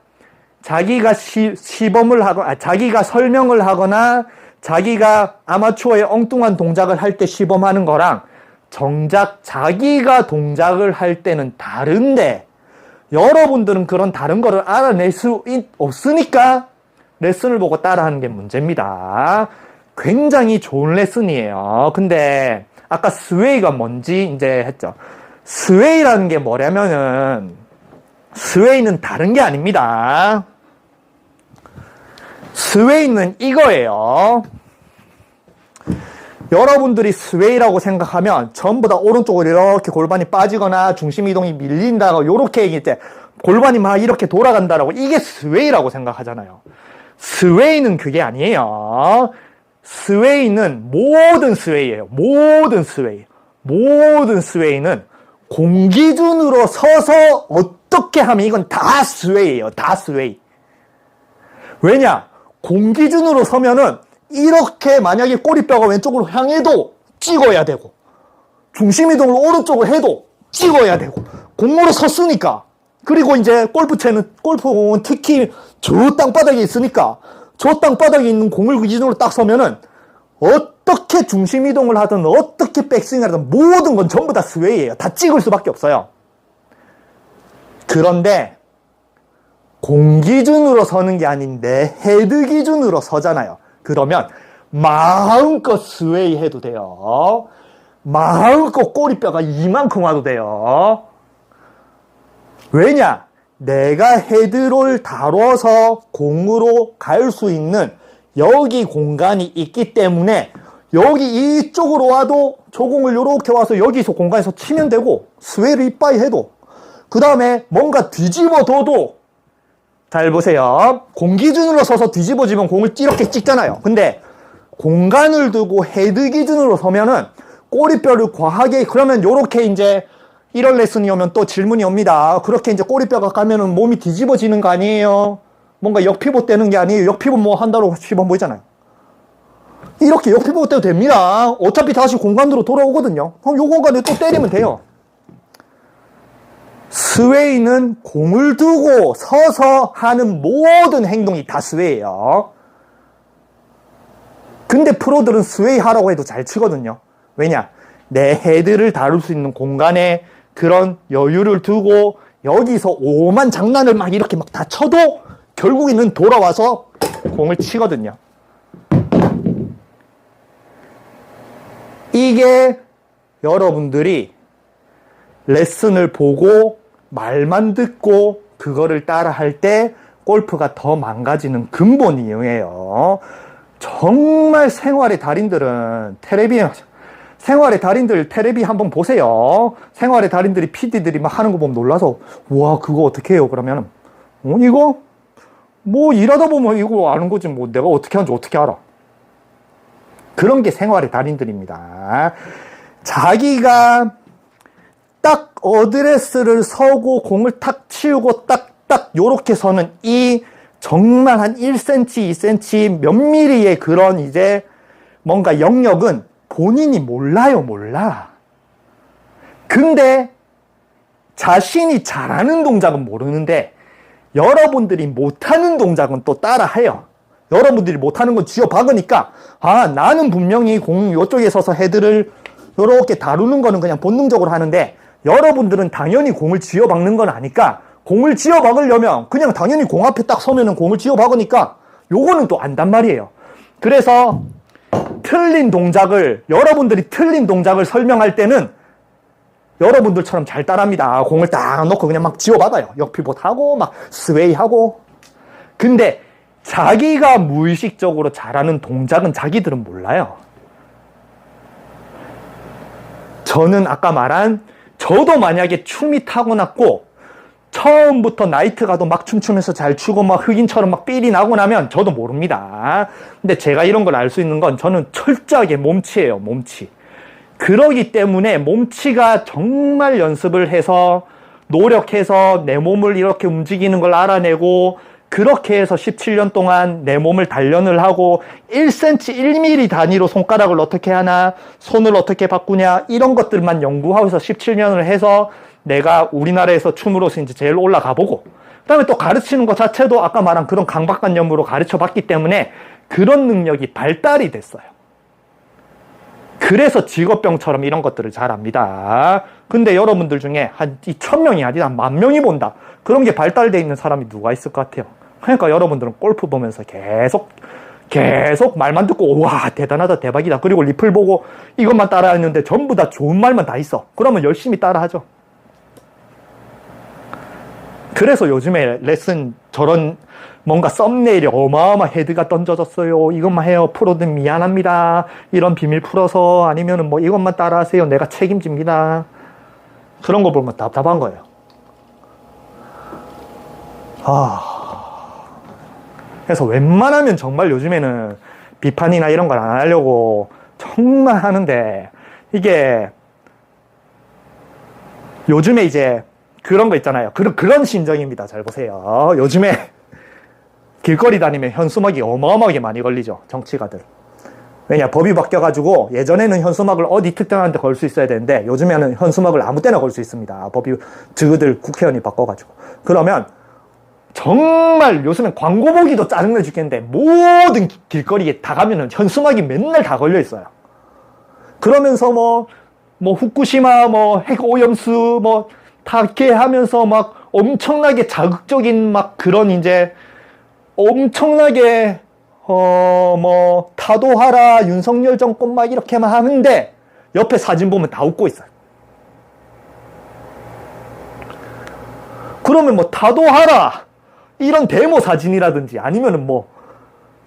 자기가 시범을 하거나, 자기가 설명을 하거나 자기가 아마추어의 엉뚱한 동작을 할 때 시범하는 거랑 정작 자기가 동작을 할 때는 다른데 여러분들은 그런 다른 거를 알아낼 수 없으니까 레슨을 보고 따라하는 게 문제입니다. 굉장히 좋은 레슨이에요. 근데 아까 스웨이가 뭔지 이제 했죠. 스웨이라는 게 뭐냐면은 스웨이는 다른 게 아닙니다. 스웨이는 이거예요. 여러분들이 스웨이라고 생각하면 전부 다 오른쪽으로 이렇게 골반이 빠지거나 중심 이동이 밀린다고 이렇게 이제 골반이 막 이렇게 돌아간다라고 이게 스웨이라고 생각하잖아요. 스웨이는 그게 아니에요. 스웨이는 모든 스웨이예요. 모든 스웨이. 모든 스웨이는 공 기준으로 서서 어떻게 하면 이건 다 스웨이예요. 다 스웨이. 왜냐? 공 기준으로 서면은 이렇게 만약에 꼬리뼈가 왼쪽으로 향해도 찍어야 되고 중심 이동을 오른쪽으로 해도 찍어야 되고 공으로 섰으니까 그리고 이제 골프공은 특히 저 땅바닥에 있으니까 저 땅바닥에 있는 공을 기준으로 딱 서면은 어떻게 중심 이동을 하든 어떻게 백스윙을 하든 모든 건 전부 다 스웨이예요. 다 찍을 수밖에 없어요. 그런데 공 기준으로 서는 게 아닌데 헤드 기준으로 서잖아요. 그러면 마음껏 스웨이 해도 돼요. 마음껏 꼬리뼈가 이만큼 와도 돼요. 왜냐? 내가 헤드를 다뤄서 공으로 갈 수 있는 여기 공간이 있기 때문에 여기 이쪽으로 와도 저 공을 이렇게 와서 여기서 공간에서 치면 되고 스웨이를 이빠이 해도 그 다음에 뭔가 뒤집어둬도 잘 보세요. 공 기준으로 서서 뒤집어지면 공을 이렇게 찍잖아요. 근데 공간을 두고 헤드 기준으로 서면은 꼬리뼈를 과하게 그러면 요렇게 이제 이런 레슨이 오면 또 질문이 옵니다. 그렇게 이제 꼬리뼈가 가면은 몸이 뒤집어지는 거 아니에요? 뭔가 역피봇 되는 게 아니에요. 역피봇 뭐 한다고 시범 보이잖아요. 이렇게 역피봇 돼도 됩니다. 어차피 다시 공간으로 돌아오거든요. 그럼 요 공간에 또 때리면 돼요. 스웨이는 공을 두고 서서 하는 모든 행동이 다 스웨이예요. 근데 프로들은 스웨이 하라고 해도 잘 치거든요. 왜냐? 내 헤드를 다룰 수 있는 공간에 그런 여유를 두고 여기서 오만 장난을 막 이렇게 막 다 쳐도 결국에는 돌아와서 공을 치거든요. 이게 여러분들이 레슨을 보고 말만 듣고 그거를 따라 할 때 골프가 더 망가지는 근본이에요. 정말 생활의 달인들은 생활의 달인들 테레비 한번 보세요. 생활의 달인들이 PD들이 막 하는 거 보면 놀라서 와 그거 어떻게 해요? 그러면 이거? 뭐 일하다 보면 이거 아는 거지 뭐 내가 어떻게 하는지 어떻게 알아. 그런 게 생활의 달인들입니다. 자기가 딱 어드레스를 서고 공을 탁 치우고 딱딱 요렇게 서는 이 정말 한 1cm, 2cm 몇 미리의 그런 이제 뭔가 영역은 본인이 몰라. 근데 자신이 잘하는 동작은 모르는데 여러분들이 못하는 동작은 또 따라해요. 여러분들이 못하는 건 쥐어 박으니까 나는 분명히 공 이쪽에 서서 헤드를 이렇게 다루는 거는 그냥 본능적으로 하는데 여러분들은 당연히 공을 쥐어 박는 건 아니까 공을 쥐어 박으려면 그냥 당연히 공 앞에 딱 서면은 공을 쥐어 박으니까 요거는 또 안단 말이에요. 그래서 여러분들이 틀린 동작을 설명할 때는 여러분들처럼 잘 따라합니다. 공을 딱 놓고 그냥 막 지워받아요. 역피봇 하고 막 스웨이 하고. 근데 자기가 무의식적으로 잘하는 동작은 자기들은 몰라요. 저는 아까 말한 저도 만약에 춤이 타고났고 처음부터 나이트 가도 막 춤추면서 잘 추고 막 흑인처럼 막 삘이 나고 나면 저도 모릅니다. 근데 제가 이런 걸 알 수 있는 건 저는 철저하게 몸치예요. 몸치. 그러기 때문에 몸치가 정말 연습을 해서 노력해서 내 몸을 이렇게 움직이는 걸 알아내고 그렇게 해서 17년 동안 내 몸을 단련을 하고 1cm, 1mm 단위로 손가락을 어떻게 하나, 손을 어떻게 바꾸냐 이런 것들만 연구하면서 17년을 해서 내가 우리나라에서 춤으로서 이제 제일 올라가 보고 그 다음에 또 가르치는 것 자체도 아까 말한 그런 강박관념으로 가르쳐 봤기 때문에 그런 능력이 발달이 됐어요. 그래서 직업병처럼 이런 것들을 잘 압니다. 근데 여러분들 중에 한 2,000명이 아니라 10,000명이 본다. 그런 게 발달되어 있는 사람이 누가 있을 것 같아요? 그러니까 여러분들은 골프 보면서 계속 말만 듣고 와 대단하다 대박이다. 그리고 리플 보고 이것만 따라했는데 전부 다 좋은 말만 다 있어. 그러면 열심히 따라하죠. 그래서 요즘에 레슨 저런 뭔가 썸네일이 어마어마 헤드가 던져졌어요. 이것만 해요. 프로들 미안합니다. 이런 비밀 풀어서 아니면은 뭐 이것만 따라하세요. 내가 책임집니다. 그런 거 보면 답답한 거예요. 그래서 웬만하면 정말 요즘에는 비판이나 이런 걸 안 하려고 정말 하는데 이게 요즘에 이제 그런 거 있잖아요. 그런 심정입니다. 잘 보세요. 요즘에 길거리 다니면 현수막이 어마어마하게 많이 걸리죠. 정치가들. 왜냐 법이 바뀌어가지고 예전에는 현수막을 어디 특정한 데 걸 수 있어야 되는데 요즘에는 현수막을 아무 때나 걸 수 있습니다. 법이 저들 국회의원이 바꿔가지고. 그러면 정말 요즘엔 광고 보기도 짜증나 죽겠는데 모든 길거리에 다 가면은 현수막이 맨날 다 걸려 있어요. 그러면서 뭐 후쿠시마 핵 오염수 다 이렇게 하면서 막 엄청나게 자극적인 막 그런 이제 엄청나게 타도하라 윤석열 정권 막 이렇게만 하는데 옆에 사진 보면 다 웃고 있어요. 그러면 타도하라 이런 데모 사진이라든지 아니면은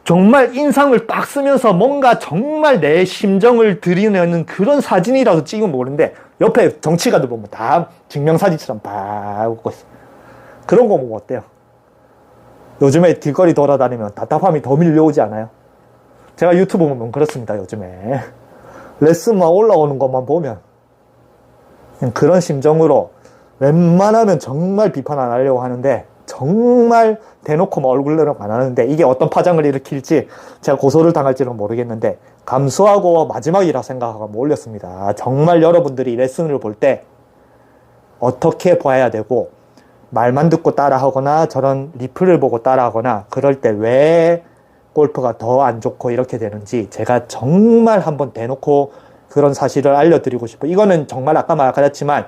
정말 인상을 딱 쓰면서 뭔가 정말 내 심정을 드러내는 그런 사진이라도 찍으면 모르는데 옆에 정치가들 보면 다 증명사진처럼 막 웃고 있어. 그런 거 보면 어때요? 요즘에 길거리 돌아다니면 답답함이 더 밀려오지 않아요? 제가 유튜브 보면 그렇습니다. 요즘에 레슨만 올라오는 것만 보면 그냥 그런 심정으로 웬만하면 정말 비판 안 하려고 하는데 정말 대놓고 얼굴 내려고 안 하는데 이게 어떤 파장을 일으킬지 제가 고소를 당할지는 모르겠는데 감수하고 마지막이라 생각하고 올렸습니다. 정말 여러분들이 레슨을 볼 때 어떻게 봐야 되고 말만 듣고 따라하거나 저런 리플을 보고 따라하거나 그럴 때 왜 골프가 더 안 좋고 이렇게 되는지 제가 정말 한번 대놓고 그런 사실을 알려드리고 싶어요. 이거는 정말 아까 말했지만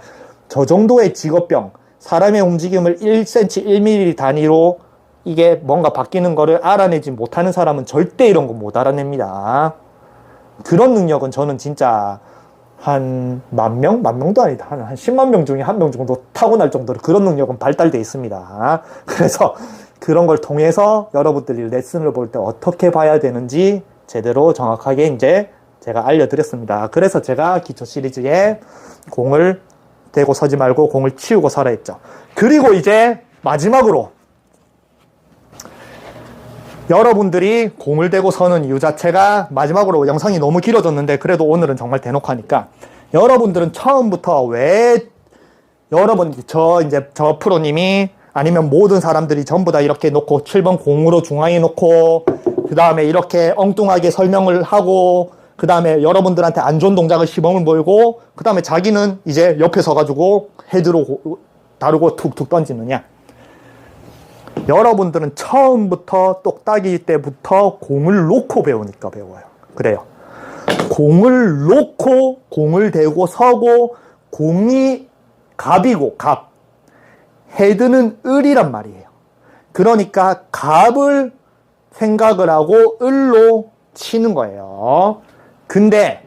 저 정도의 직업병 사람의 움직임을 1cm, 1mm 단위로 이게 뭔가 바뀌는 거를 알아내지 못하는 사람은 절대 이런 거 못 알아냅니다. 그런 능력은 저는 진짜 한 10,000명? 10,000명도 아니다. 한 10만 명 중에 1명 정도 타고날 정도로 그런 능력은 발달되어 있습니다. 그래서 그런 걸 통해서 여러분들이 레슨을 볼 때 어떻게 봐야 되는지 제대로 정확하게 이제 제가 알려드렸습니다. 그래서 제가 기초 시리즈에 공을 대고 서지 말고 공을 치우고 살아 했죠. 그리고 이제 마지막으로 여러분들이 공을 대고 서는 이유 자체가 마지막으로 영상이 너무 길어졌는데 그래도 오늘은 정말 대놓고 하니까 여러분들은 처음부터 왜 여러분 저 프로님이 아니면 모든 사람들이 전부 다 이렇게 놓고 7번 공으로 중앙에 놓고 그 다음에 이렇게 엉뚱하게 설명을 하고 그 다음에 여러분들한테 안 좋은 동작을 시범을 보이고 그 다음에 자기는 이제 옆에 서가지고 헤드로 다루고 툭툭 던지느냐. 여러분들은 처음부터 똑딱이 때부터 공을 놓고 배우니까 배워요. 그래요. 공을 놓고 공을 대고 서고 공이 갑이고 갑. 헤드는 을이란 말이에요. 그러니까 갑을 생각을 하고 을로 치는 거예요. 근데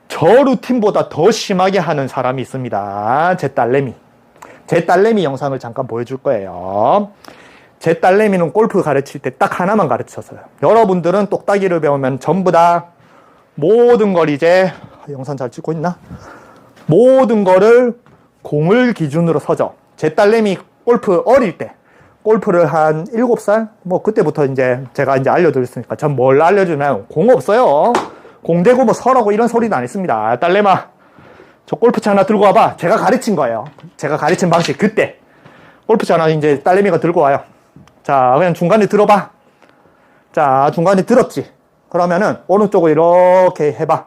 저 루틴보다 더 심하게 하는 사람이 있습니다. 제 딸내미. 제 딸내미 영상을 잠깐 보여줄 거예요. 제 딸내미는 골프 가르칠 때 딱 하나만 가르쳤어요. 여러분들은 똑딱이를 배우면 전부 다 모든 걸 이제 영상 잘 찍고 있나? 모든 거를 공을 기준으로 서죠. 제 딸내미 골프 어릴 때 골프를 한 7살? 뭐 그때부터 이제 제가 이제 알려드렸으니까 전 뭘 알려주면 공 없어요. 공 대고 뭐 서라고 이런 소리는 안 했습니다. 딸내마 저 골프채 하나 들고 와봐. 제가 가르친 거예요. 제가 가르친 방식 그때 골프채 하나 이제 딸내미가 들고 와요. 자 그냥 중간에 들어봐. 자 중간에 들었지. 그러면은 오른쪽으로 이렇게 해봐.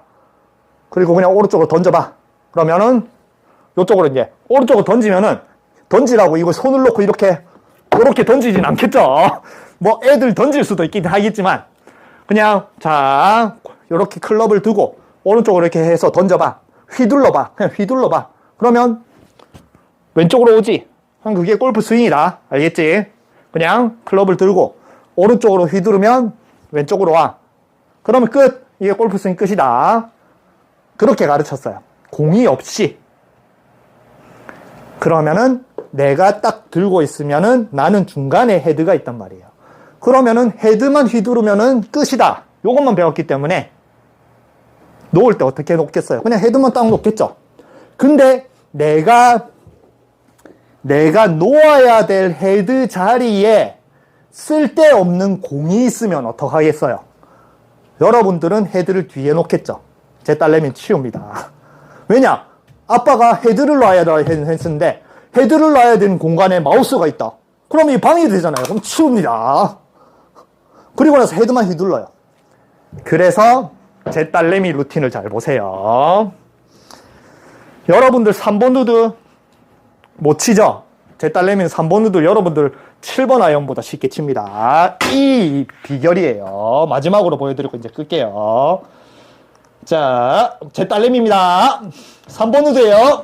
그리고 그냥 오른쪽으로 던져봐. 그러면은 이쪽으로 이제 오른쪽으로 던지면은 던지라고 이거 손을 놓고 이렇게 던지진 않겠죠. 뭐 애들 던질 수도 있긴 하겠지만 그냥 자 이렇게 클럽을 두고 오른쪽으로 이렇게 해서 던져봐. 휘둘러봐. 그냥 휘둘러봐. 그러면 왼쪽으로 오지. 그게 골프 스윙이다. 알겠지? 그냥 클럽을 들고 오른쪽으로 휘두르면 왼쪽으로 와. 그러면 끝. 이게 골프 스윙 끝이다. 그렇게 가르쳤어요. 공이 없이. 그러면은 내가 딱 들고 있으면은 나는 중간에 헤드가 있단 말이에요. 그러면은 헤드만 휘두르면은 끝이다. 요것만 배웠기 때문에 놓을 때 어떻게 놓겠어요? 그냥 헤드만 딱 놓겠죠. 근데 내가 놓아야 될 헤드 자리에 쓸데없는 공이 있으면 어떡하겠어요? 여러분들은 헤드를 뒤에 놓겠죠. 제 딸내미는 치웁니다. 왜냐? 아빠가 헤드를 놔야 했는데 헤드를 놔야 되는 공간에 마우스가 있다. 그럼 이 방해되잖아요. 그럼 치웁니다. 그리고 나서 헤드만 휘둘러요. 그래서 제 딸내미 루틴을 잘 보세요. 여러분들 3번 우드 못 치죠? 제 딸내미는 3번 우드 여러분들 7번 아이언보다 쉽게 칩니다. 이 비결이에요. 마지막으로 보여드리고 이제 끌게요. 자, 제 딸내미입니다. 3번 우드예요.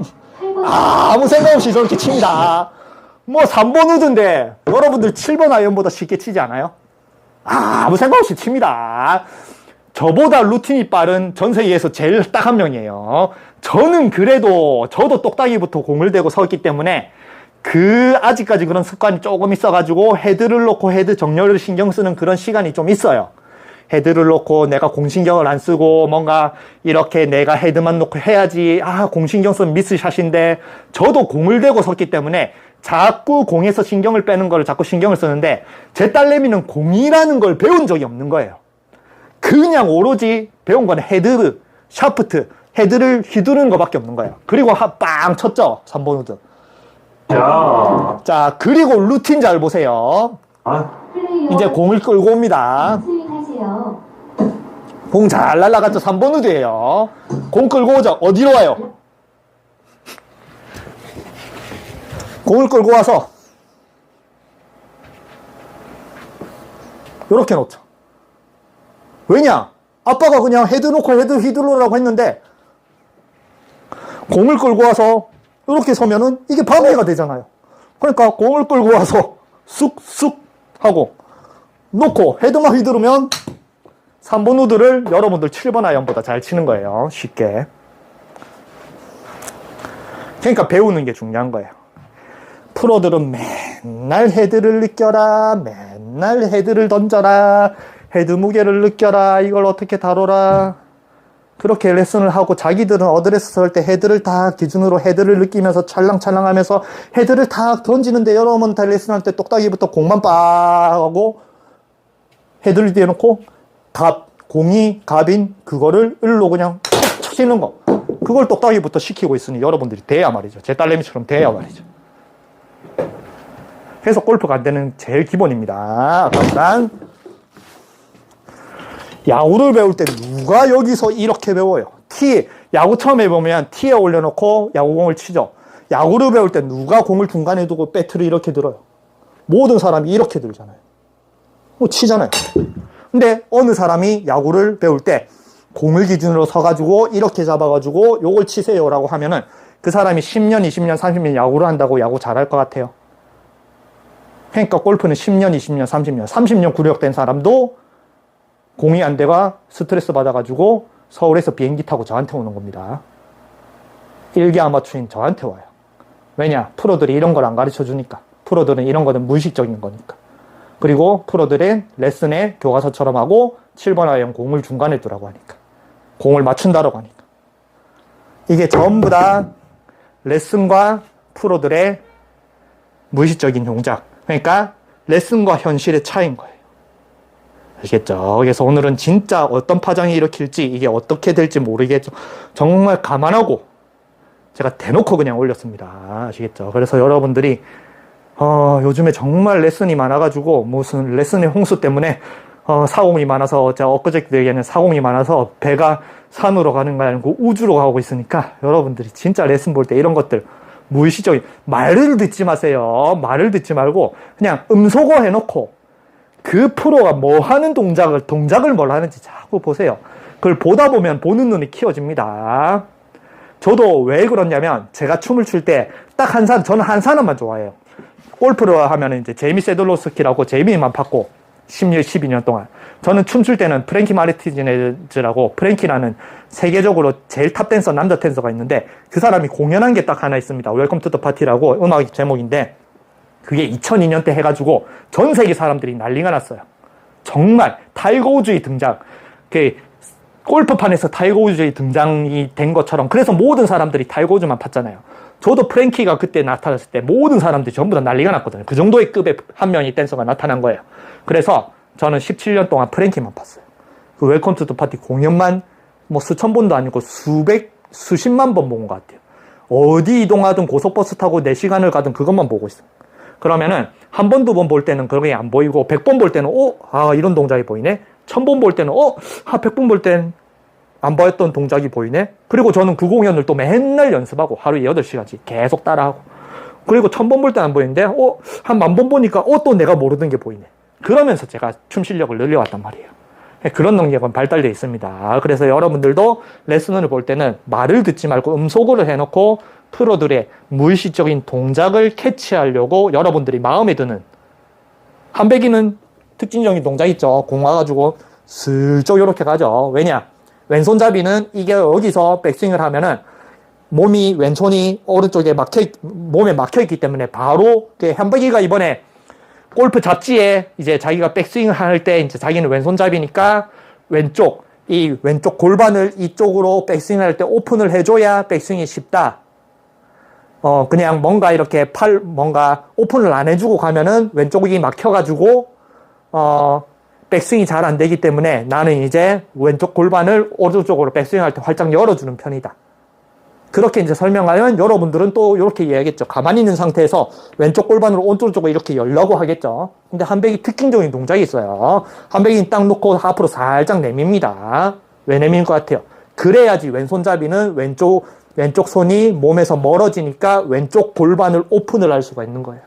아무 생각 없이 저렇게 칩니다. 뭐 3번 우드인데 여러분들 7번 아이언보다 쉽게 치지 않아요? 아무 생각 없이 칩니다. 저보다 루틴이 빠른 전 세계에서 제일 딱 한 명이에요. 저는 그래도 저도 똑딱이부터 공을 대고 섰기 때문에 아직까지 그런 습관이 조금 있어가지고 헤드를 놓고 헤드 정렬을 신경 쓰는 그런 시간이 좀 있어요. 헤드를 놓고 내가 공신경을 안 쓰고 뭔가 이렇게 내가 헤드만 놓고 해야지. 공신경 쓰면 미스샷인데 저도 공을 대고 섰기 때문에 자꾸 공에서 신경을 빼는 걸 자꾸 신경을 쓰는데 제 딸내미는 공이라는 걸 배운 적이 없는 거예요. 그냥 오로지 배운 건 헤드, 샤프트, 헤드를 휘두르는 것밖에 없는 거예요. 그리고 빵 쳤죠. 3번 우드. 자, 그리고 루틴 잘 보세요. 이제 공을 끌고 옵니다. 공 잘 날아갔죠. 3번 우드예요. 공 끌고 오죠. 어디로 와요? 공을 끌고 와서 이렇게 놓죠. 왜냐? 아빠가 그냥 헤드 놓고 헤드 휘두르라고 했는데 공을 끌고 와서 이렇게 서면은 이게 방해가 되잖아요. 그러니까 공을 끌고 와서 쑥쑥 하고 놓고 헤드만 휘두르면 3번 우드를 여러분들 7번 아이언보다 잘 치는 거예요. 쉽게. 그러니까 배우는 게 중요한 거예요. 프로들은 맨날 헤드를 느껴라, 맨날 헤드를 던져라, 헤드 무게를 느껴라, 이걸 어떻게 다뤄라, 그렇게 레슨을 하고 자기들은 어드레스 설 때 헤드를 다 기준으로 헤드를 느끼면서 찰랑찰랑 하면서 헤드를 다 던지는데 여러분 다 레슨할 때 똑딱이부터 공만 빡 하고 헤드를 띄워놓고 공이 갑인 그거를 을로 그냥 툭 치는 거. 그걸 똑딱이부터 시키고 있으니 여러분들이 돼야 말이죠. 제 딸내미처럼 돼야 말이죠. 그래서 골프가 안 되는 제일 기본입니다. 일단 야구를 배울 때 누가 여기서 이렇게 배워요? 야구 처음 해보면 티에 올려놓고 야구공을 치죠. 야구를 배울 때 누가 공을 중간에 두고 배트를 이렇게 들어요? 모든 사람이 이렇게 들잖아요. 치잖아요. 근데 어느 사람이 야구를 배울 때 공을 기준으로 서가지고 이렇게 잡아가지고 요걸 치세요라고 하면은 그 사람이 10년, 20년, 30년 야구를 한다고 야구 잘할 것 같아요. 그러니까 골프는 10년, 20년, 30년, 30년 구력된 사람도 공이 안 돼가 스트레스 받아가지고 서울에서 비행기 타고 저한테 오는 겁니다. 일개 아마추어인 저한테 와요. 왜냐? 프로들이 이런 걸 안 가르쳐 주니까. 프로들은 이런 거는 무의식적인 거니까. 그리고 프로들의 레슨에 교과서처럼 하고 7번 아이언 공을 중간에 두라고 하니까. 공을 맞춘다라고 하니까. 이게 전부 다 레슨과 프로들의 무의식적인 동작. 그러니까 레슨과 현실의 차이인 거예요. 아시겠죠? 그래서 오늘은 진짜 어떤 파장이 일으킬지 이게 어떻게 될지 모르겠죠. 정말 감안하고 제가 대놓고 그냥 올렸습니다. 아시겠죠? 그래서 여러분들이 요즘에 정말 레슨이 많아가지고 무슨 레슨의 홍수 때문에 사공이 많아서 제가 엊그저께 얘기하는 사공이 많아서 배가 산으로 가는 거 아니고 우주로 가고 있으니까 여러분들이 진짜 레슨 볼 때 이런 것들 무의식적인 말을 듣지 마세요. 말을 듣지 말고 그냥 음소거 해놓고 그 프로가 뭐 하는 동작을 뭘 하는지 자꾸 보세요. 그걸 보다 보면 보는 눈이 키워집니다. 저도 왜 그러냐면 제가 춤을 출 때 딱 저는 한 사람만 좋아해요. 골프를 하면 이제 제이미 세들로스키라고 제이미만 봤고 10년, 12년 동안. 저는 춤출 때는 프랭키 마르티네즈라고 프랭키라는 세계적으로 제일 탑 댄서, 남자 댄서가 있는데 그 사람이 공연한 게 딱 하나 있습니다. 웰컴 투 더 파티라고 음악 제목인데 그게 2002년 때 해가지고 전 세계 사람들이 난리가 났어요. 정말 타이거 우즈의 등장. 골프판에서 타이거 우즈의 등장이 된 것처럼 그래서 모든 사람들이 타이거 우즈만 봤잖아요. 저도 프랭키가 그때 나타났을 때 모든 사람들이 전부 다 난리가 났거든요. 그 정도의 급의 한 명의 댄서가 나타난 거예요. 그래서 저는 17년 동안 프랭키만 봤어요. 그 웰컴 투 더 파티 공연만 뭐 수천 번도 아니고 수십만 번 본 것 같아요. 어디 이동하든 고속버스 타고 4시간을 가든 그것만 보고 있어요. 그러면은 한 번, 두 번 볼 때는 그게 안 보이고 100번 볼 때는 이런 동작이 보이네. 1000번 볼 때는 100번 볼 땐 안 보였던 동작이 보이네. 그리고 저는 그 공연을 또 맨날 연습하고 하루에 8시간씩 계속 따라하고 그리고 1000번 볼 때 안 보이는데 한 10,000번 보니까 또 내가 모르는 게 보이네. 그러면서 제가 춤 실력을 늘려왔단 말이에요. 그런 능력은 발달되어 있습니다. 그래서 여러분들도 레슨을 볼 때는 말을 듣지 말고 음소거를 해놓고 프로들의 무의식적인 동작을 캐치하려고 여러분들이 마음에 드는 한배기는 특징적인 동작 있죠. 공 와가지고 슬쩍 이렇게 가죠. 왜냐? 왼손잡이는 이게 여기서 백스윙을 하면은 왼손이 오른쪽에 몸에 막혀있기 때문에 바로 한배기가 이번에 골프 잡지에 이제 자기가 백스윙을 할 때 이제 자기는 왼손잡이니까 왼쪽 골반을 이쪽으로 백스윙을 할 때 오픈을 해줘야 백스윙이 쉽다. 그냥 뭔가 이렇게 뭔가 오픈을 안 해주고 가면은 왼쪽이 막혀가지고, 백스윙이 잘 안 되기 때문에 나는 이제 왼쪽 골반을 오른쪽으로 백스윙 할 때 활짝 열어주는 편이다. 그렇게 이제 설명하면 여러분들은 또 이렇게 이해하겠죠. 가만히 있는 상태에서 왼쪽 골반으로 오른쪽으로 이렇게 열려고 하겠죠. 근데 한백이 특징적인 동작이 있어요. 한백이 딱 놓고 앞으로 살짝 내밉니다. 왜 내밀 것 같아요? 그래야지 왼손잡이는 왼쪽 손이 몸에서 멀어지니까 왼쪽 골반을 오픈을 할 수가 있는 거예요.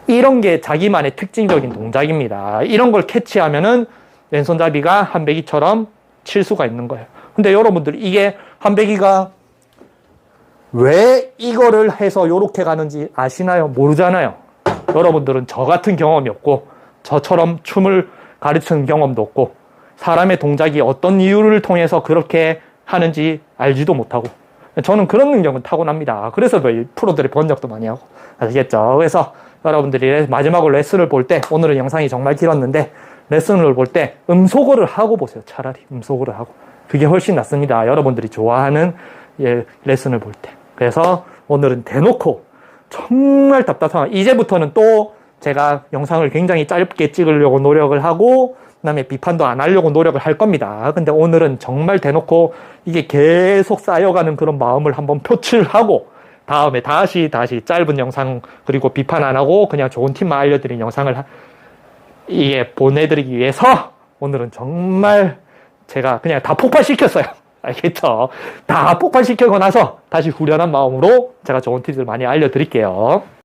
이런 게 자기만의 특징적인 동작입니다. 이런 걸 캐치하면은 왼손잡이가 한배기처럼 칠 수가 있는 거예요. 근데 여러분들 이게 한배기가 왜 이거를 해서 요렇게 가는지 아시나요? 모르잖아요. 여러분들은 저 같은 경험이 없고 저처럼 춤을 가르치는 경험도 없고 사람의 동작이 어떤 이유를 통해서 그렇게 하는지 알지도 못하고 저는 그런 능력은 타고납니다. 그래서 프로들의 번역도 많이 하고 아시겠죠? 그래서 여러분들이 마지막으로 레슨을 볼 때 오늘은 영상이 정말 길었는데 레슨을 볼 때 음소거를 하고 보세요. 차라리 음소거를 하고 그게 훨씬 낫습니다. 여러분들이 좋아하는 레슨을 볼 때. 그래서 오늘은 대놓고 정말 답답한 이제부터는 또 제가 영상을 굉장히 짧게 찍으려고 노력을 하고 그다음에 비판도 안 하려고 노력을 할 겁니다. 근데 오늘은 정말 대놓고 이게 계속 쌓여가는 그런 마음을 한번 표출하고 다음에 다시 짧은 영상 그리고 비판 안 하고 그냥 좋은 팁만 알려드린 영상을 이게 보내드리기 위해서 오늘은 정말 제가 그냥 다 폭발시켰어요. 알겠죠? 다 폭발시키고 나서 다시 후련한 마음으로 제가 좋은 팁을 많이 알려드릴게요.